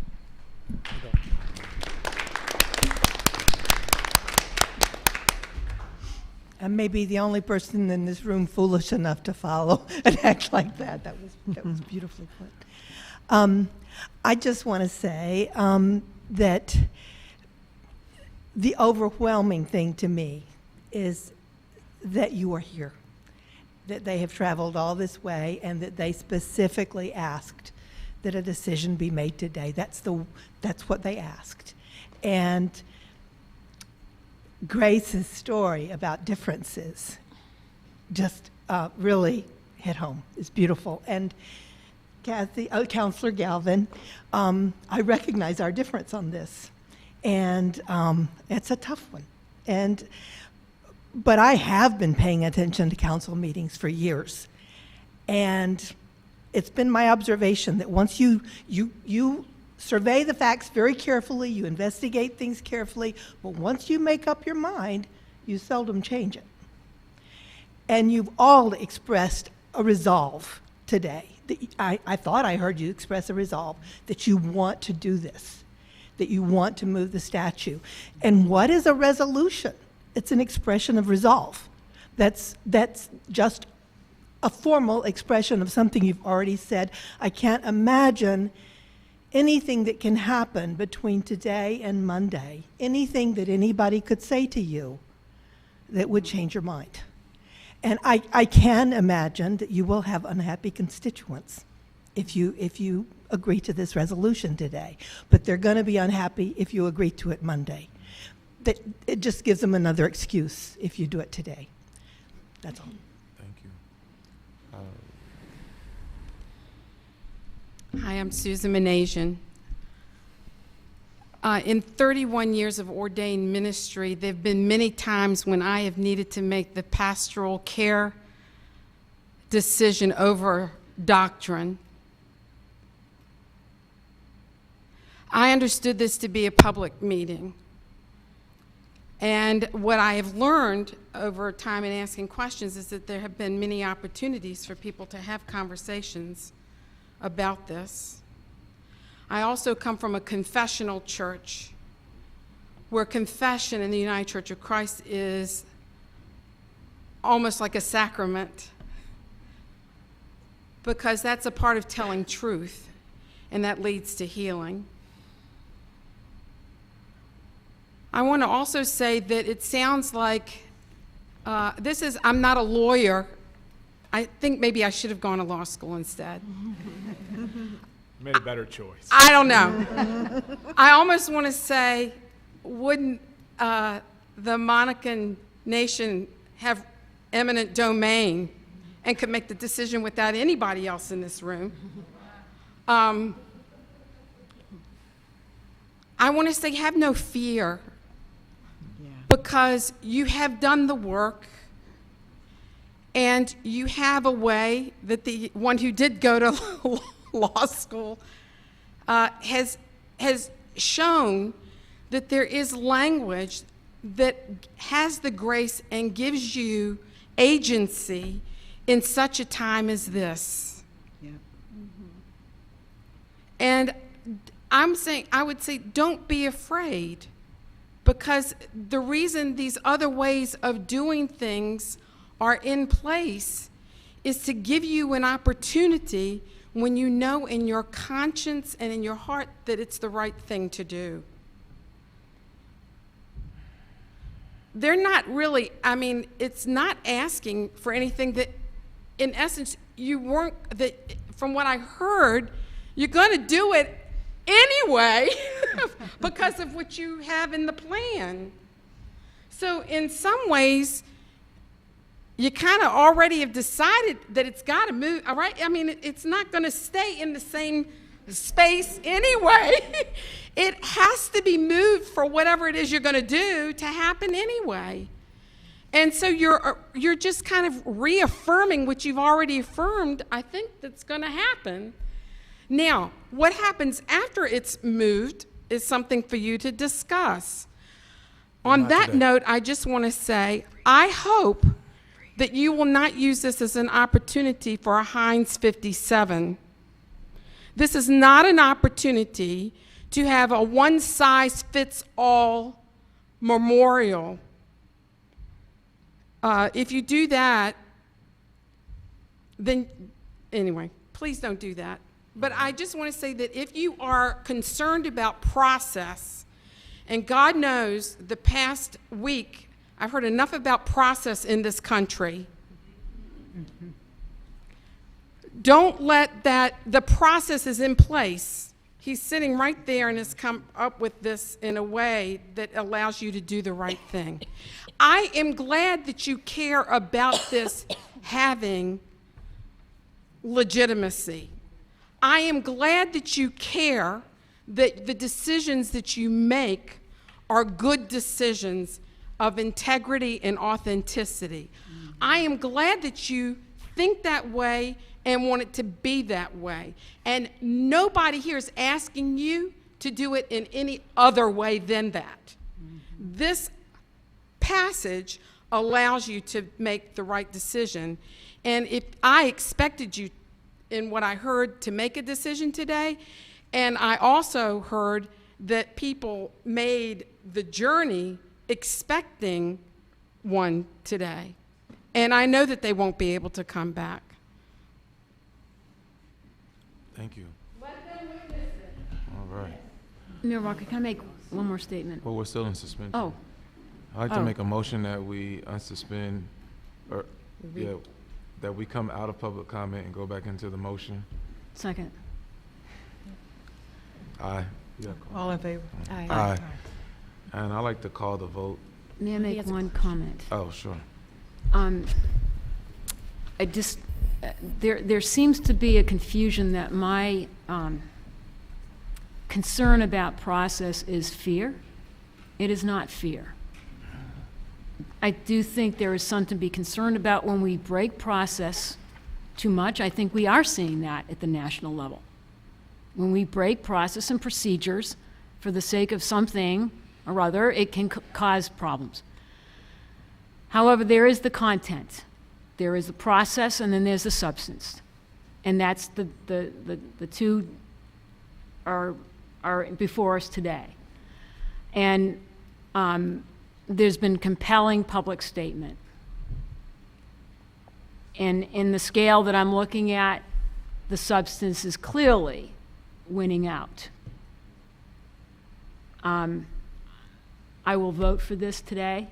I may be the only person in this room foolish enough to follow and act like that. That was beautifully put. I just want to say that the overwhelming thing to me is that you are here, that they have traveled all this way, and that they specifically asked that a decision be made today. That's what they asked. And Grace's story about differences just really hit home. It's beautiful. And Counselor Galvin, I recognize our difference on this. And it's a tough one. But I have been paying attention to council meetings for years. And it's been my observation that once you survey the facts very carefully, you investigate things carefully, but once you make up your mind, you seldom change it. And you've all expressed a resolve today. I thought I heard you express a resolve that you want to do this, that you want to move the statue. And what is a resolution? It's an expression of resolve. That's just a formal expression of something you've already said. I can't imagine anything that can happen between today and Monday, anything that anybody could say to you that would change your mind. And I can imagine that you will have unhappy constituents if you agree to this resolution today. But they're going to be unhappy if you agree to it Monday. It just gives them another excuse if you do it today. That's all. Thank you. Hi, I'm Susan Manasian. In 31 years of ordained ministry, there have been many times when I have needed to make the pastoral care decision over doctrine. I understood this to be a public meeting. And what I have learned over time in asking questions is that there have been many opportunities for people to have conversations about this. I also come from a confessional church where confession in the United Church of Christ is almost like a sacrament because that's a part of telling truth, and that leads to healing. I want to also say that it sounds like I'm not a lawyer. I think maybe I should have gone to law school instead. Made a better choice. I don't know. I almost want to say, wouldn't the Monacan nation have eminent domain and could make the decision without anybody else in this room? I want to say, have no fear. Because you have done the work, and you have a way that the one who did go to law school has shown that there is language that has the grace and gives you agency in such a time as this. Yeah. And I would say, don't be afraid. Because the reason these other ways of doing things are in place is to give you an opportunity when you know in your conscience and in your heart that it's the right thing to do. They're not really, I mean, it's not asking for anything that, in essence, you weren't, that from what I heard, you're going to do it anyway because of what you have in the plan. So in some ways, you kind of already have decided that it's got to move, all right? I mean, it's not going to stay in the same space anyway. It has to be moved for whatever it is you're going to do to happen anyway. And so you're just kind of reaffirming what you've already affirmed, I think, that's going to happen. Now, what happens after it's moved is something for you to discuss. On that note, I just want to say, I hope that you will not use this as an opportunity for a Heinz 57. This is not an opportunity to have a one-size-fits-all memorial. If you do that, then anyway, please don't do that. But I just want to say that if you are concerned about process, and God knows the past week, I've heard enough about process in this country. Don't let that, the process is in place. He's sitting right there and has come up with this in a way that allows you to do the right thing. I am glad that you care about this having legitimacy. I am glad that you care that the decisions that you make are good decisions of integrity and authenticity. I am glad that you think that way and want it to be that way. And nobody here is asking you to do it in any other way than that. This passage allows you to make the right decision. And if I expected you, in what I heard, to make a decision today, and I also heard that people made the journey expecting one today. And I know that they won't be able to come back. Thank you. Let them witness it. All right. Mayor Walker, can I make one more statement? Well, we're still in suspension. Oh. I'd like to make a motion that we unsuspend, or, yeah, that we come out of public comment and go back into the motion. Second. Aye. Yeah. All in favor? Aye. Aye. And I'd like to call the vote. May I make one comment? Oh, sure. I just, there seems to be a confusion that my concern about process is fear. It is not fear. I do think there is something to be concerned about when we break process too much. I think we are seeing that at the national level. When we break process and procedures for the sake of something or other, it can cause problems. However, there is the content. There is the process, and then there's the substance. And that's the two are before us today. And there's been compelling public statement. And in the scale that I'm looking at, the substance is clearly winning out. I will vote for this today.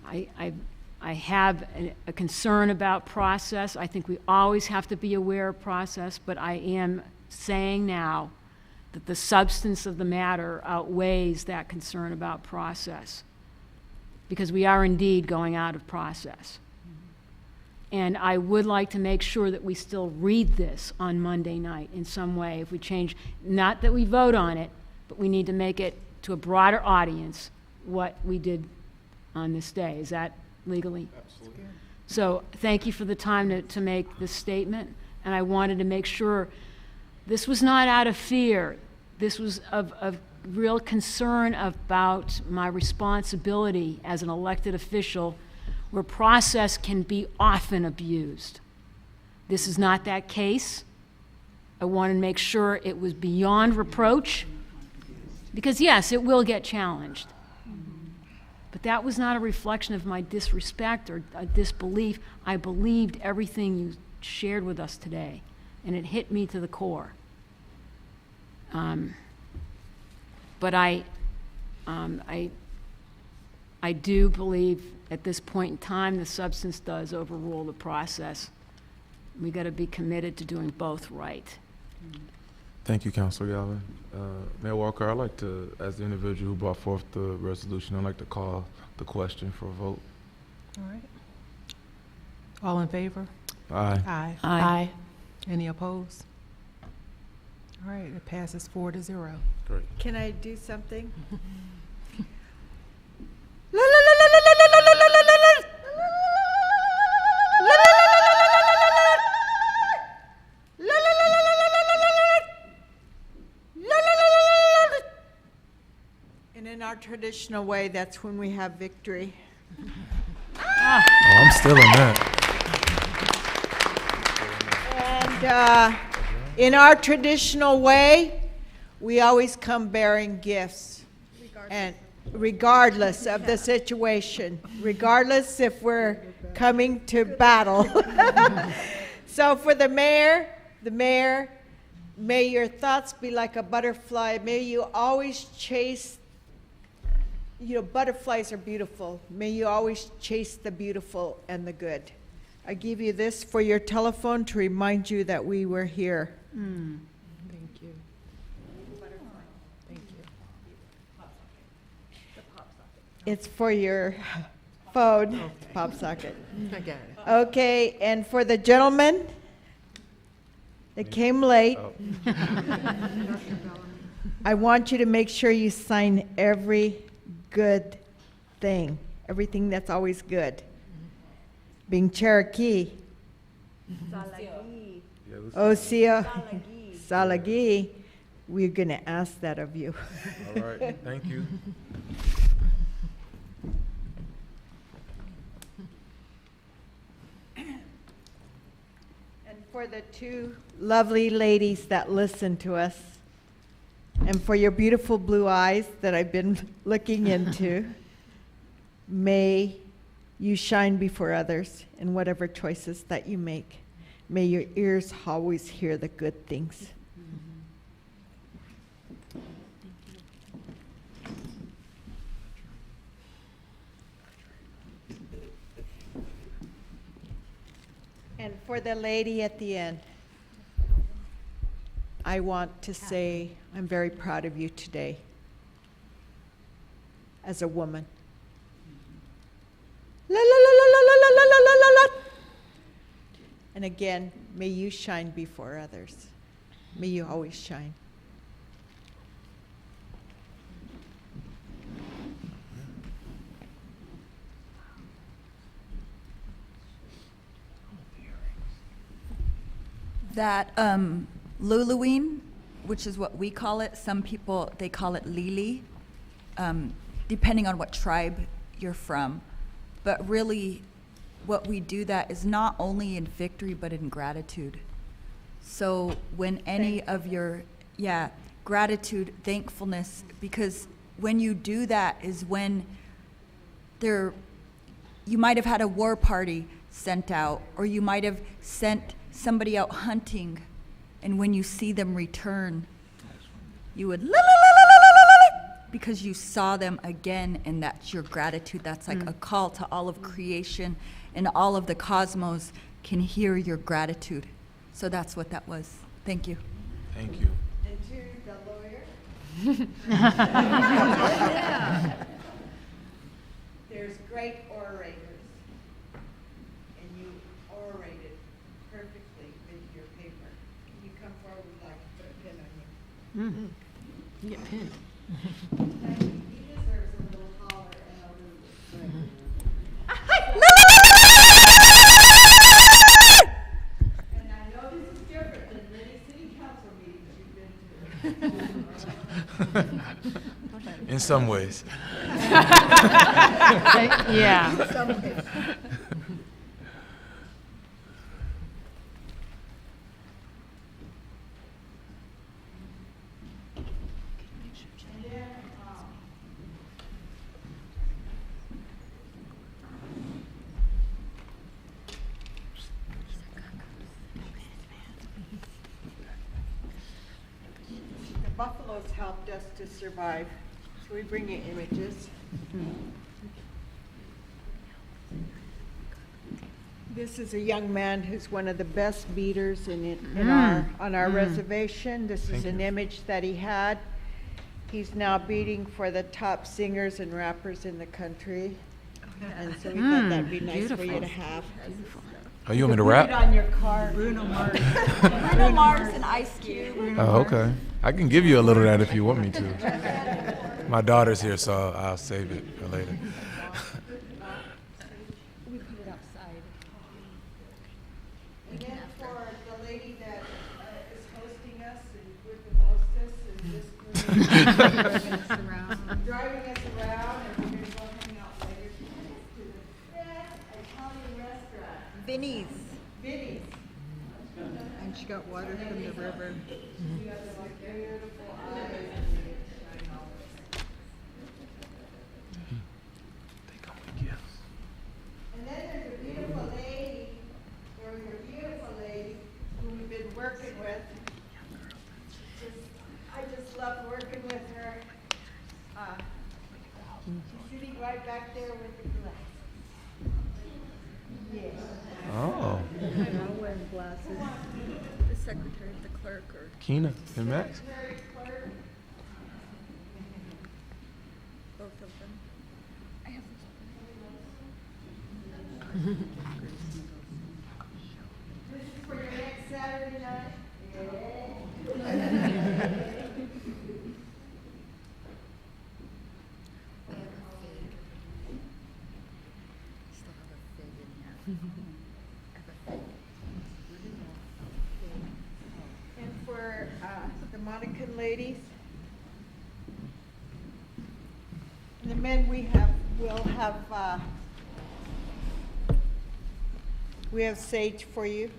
I have a concern about process. I think we always have to be aware of process, but I am saying now that the substance of the matter outweighs that concern about process, because we are indeed going out of process. And I would like to make sure that we still read this on Monday night in some way. If we change, not that we vote on it, but we need to make it to a broader audience what we did on this day. Is that legally? Absolutely. So thank you for the time to make this statement. And I wanted to make sure this was not out of fear. This was of real concern about my responsibility as an elected official, where process can be often abused. This is not that case. I wanted to make sure it was beyond reproach, because yes, it will get challenged. But that was not a reflection of my disrespect or disbelief. I believed everything you shared with us today, and it hit me to the core. But I do believe at this point in time the substance does overrule the process. We got to be committed to doing both right. Thank you, Councilor Galvin. Mayor Walker, I'd like to, as the individual who brought forth the resolution, I'd like to call the question for a vote. All right. All in favor? Aye. Aye. Aye. Any opposed? All right, it passes 4-0. Great. Can I do something? And in our traditional way, that's when we have victory. Oh, I'm still in that. And in our traditional way, we always come bearing gifts. And regardless of the situation, regardless if we're coming to battle. So for the mayor, may your thoughts be like a butterfly. May you always chase, butterflies are beautiful. May you always chase the beautiful and the good. I give you this for your telephone to remind you that we were here. Thank you. Thank you. It's for your phone, pop socket. I got it. Okay, and for the gentleman that came late, I want you to make sure you sign every good thing, everything that's always good. Being Cherokee, Oseo, Salagi, we're going to ask that of you. All right, thank you. And for the two lovely ladies that listen to us, and for your beautiful blue eyes that I've been looking into, may you shine before others in whatever choices that you make. May your ears always hear the good things. And for the lady at the end, I want to say I'm very proud of you today as a woman. La, la, la, la, la, la, la, la, la, la. And again, may you shine before others. May you always shine. That Luluween, which is what we call it, some people, they call it Lili, depending on what tribe you're from. But really, what we do that is not only in victory, but in gratitude. So when any of your, gratitude, thankfulness, because when you do that is when you might have had a war party sent out, or you might have sent somebody out hunting, and when you see them return, you would because you saw them again, and that's your gratitude. That's like a call to all of creation, and all of the cosmos can hear your gratitude. So that's what that was. Thank you. Thank you. And to the lawyer. There's great orators, and you orated perfectly with your paper. Can you come forward? We'd like to put a pin on you. You get pinned. He deserves a little holler and a little. And I know this is different than many city council meetings you've been to. In some ways. Yeah. In some ways. buffaloes helped us to survive. So we bring you images. This is a young man who's one of the best beaters on our reservation. This is an image that he had. He's now beating for the top singers and rappers in the country. And so we thought that'd be nice for you to have. Oh, you want me to Put rap? it on your car. Bruno Mars. Bruno Mars and Ice Cube. Oh, okay. I can give you a little of that if you want me to. My daughter's here, so I'll save it for later. We put it outside. And then for the lady that is hosting us and with the hostess and just driving us around, and we're going to go hang out later to the best Italian restaurant. Vinny's. Vinny's. And she got water from the river. She got the most beautiful eyes. And then there's a beautiful lady, who we've been working with. I just love working with her. She's sitting right back there with the glasses. Yes. Oh. I'm wearing glasses. The secretary, the clerk, or Keena and Max? Secretary, clerk. both of them. I have This is for your next Saturday night. And for the Monacan ladies. And the men we have sage for you.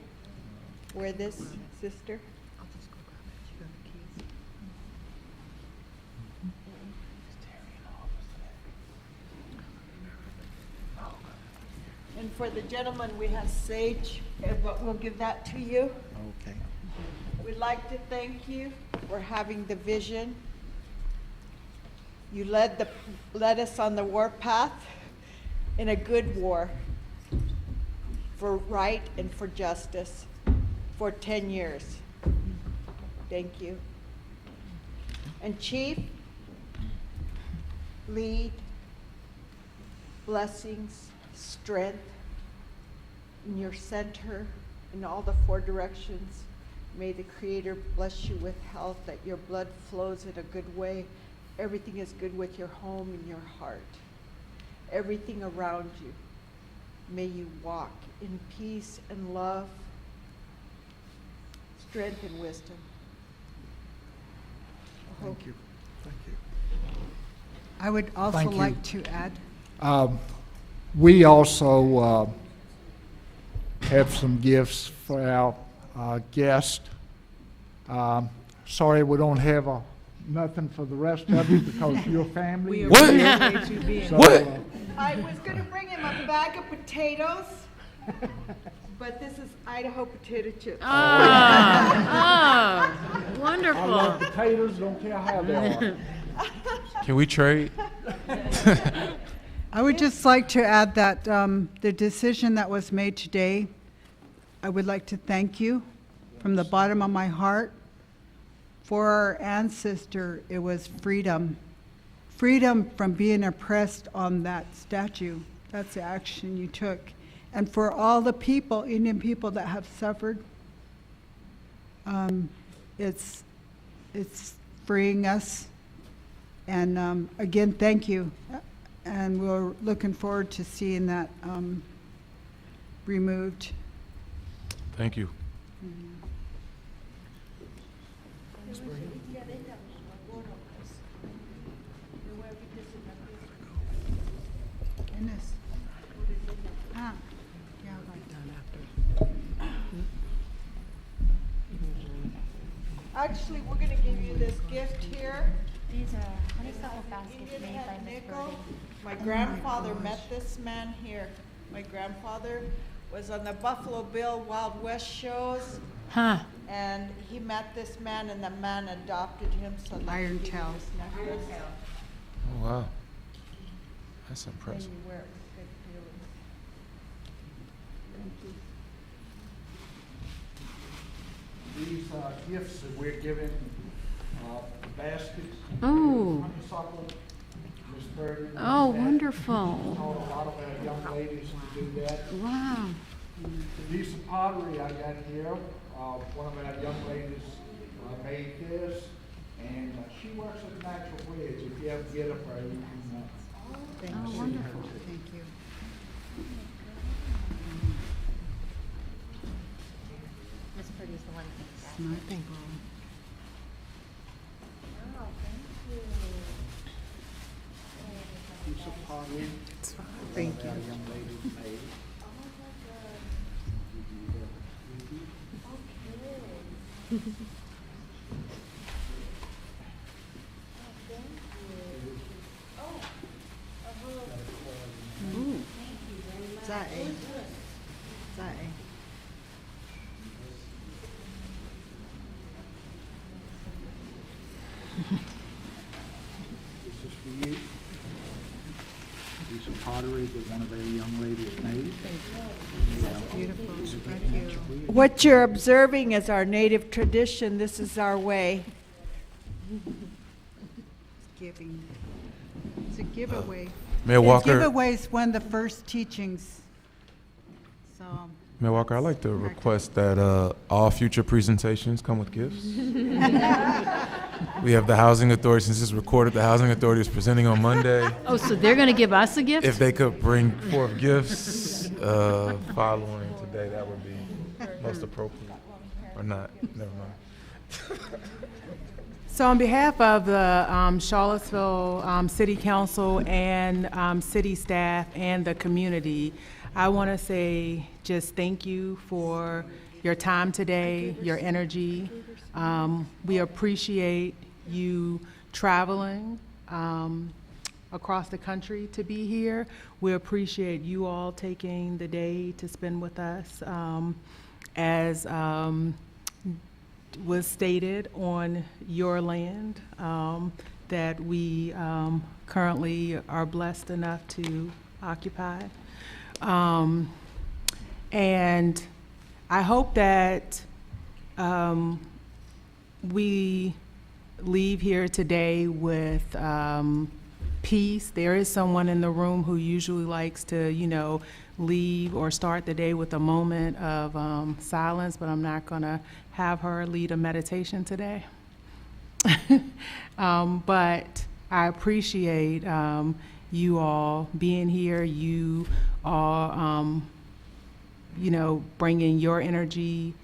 Wear this, sister. I'll just go grab it. You got the keys? And for the gentleman, we have sage, but we'll give that to you. Okay. We'd like to thank you for having the vision. You led us on the war path in a good war for right and for justice for 10 years. Thank you. And Chief, lead, blessings, strength in your center, in all the four directions. May the Creator bless you with health, that your blood flows in a good way. Everything is good with your home and your heart. Everything around you. May you walk in peace and love, strength and wisdom. Thank you. Thank you. I would also Thank you. like to add, We also have some gifts for our guest. Sorry we don't have nothing for the rest of you because your family. is What? here. So, What? I was gonna bring him a bag of potatoes, but this is Idaho potato chips. I love potatoes, don't care how they are. Can we trade? I would just like to add that the decision that was made today, I would like to thank you from the bottom of my heart. For our ancestor, it was freedom. Freedom from being oppressed on that statue. That's the action you took. And for all the people, Indian people that have suffered, it's freeing us. And again, thank you. And we're looking forward to seeing that removed. Thank you. Goodness. Ah, yeah, right. Actually, we're gonna give you this gift here. These are honeysuckle baskets Indian made by head Miss nickel. Birdie. My grandfather met this man here. My grandfather was on the Buffalo Bill Wild West shows. Huh. And he met this man, and the man adopted him, so they Iron gave him Tail. this necklace. Oh, wow. That's impressive. And you wear it with good feelings. These gifts that we're giving, the baskets. Oh. Honeysuckle, Miss Bird, and Oh, Miss Pat, wonderful. taught a lot of our young ladies to do that. Wow. The piece of pottery I got here, one of our young ladies made this, and she works at Natural Bridge. If you ever get up there, you can Thank see you. her. Thank you. Miss Purdy's the one that Smart. Thank Oh, thank you. Piece of pottery. Thank one of our you. young ladies made. Zae. Zae. This is for you. Piece of pottery that one of our young ladies made. Beautiful. Thank you. What you're observing is our native tradition. This is our way. Giving. It's a giveaway. Mayor Walker. Giveaway is one of the first teachings. So, Mayor Walker, I'd like to request that all future presentations come with gifts. We have the Housing Authority, since it's recorded, the Housing Authority is presenting on Monday. Oh, so they're going to give us a gift? If they could bring forth gifts following today, that would be most appropriate. Or not, never mind. So on behalf of the Charlottesville City Council and city staff and the community, I want to say just thank you for your time today, your energy. We appreciate you traveling across the country to be here. We appreciate you all taking the day to spend with us. As was stated, on your land that we currently are blessed enough to occupy. And I hope that we leave here today with peace. There is someone in the room who usually likes to, leave or start the day with a moment of silence, but I'm not going to have her lead a meditation today. But I appreciate you all being here, you all, bringing your energy,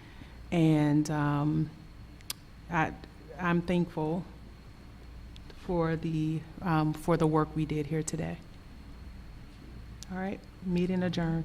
and I'm thankful for the work we did here today. All right, meeting adjourned.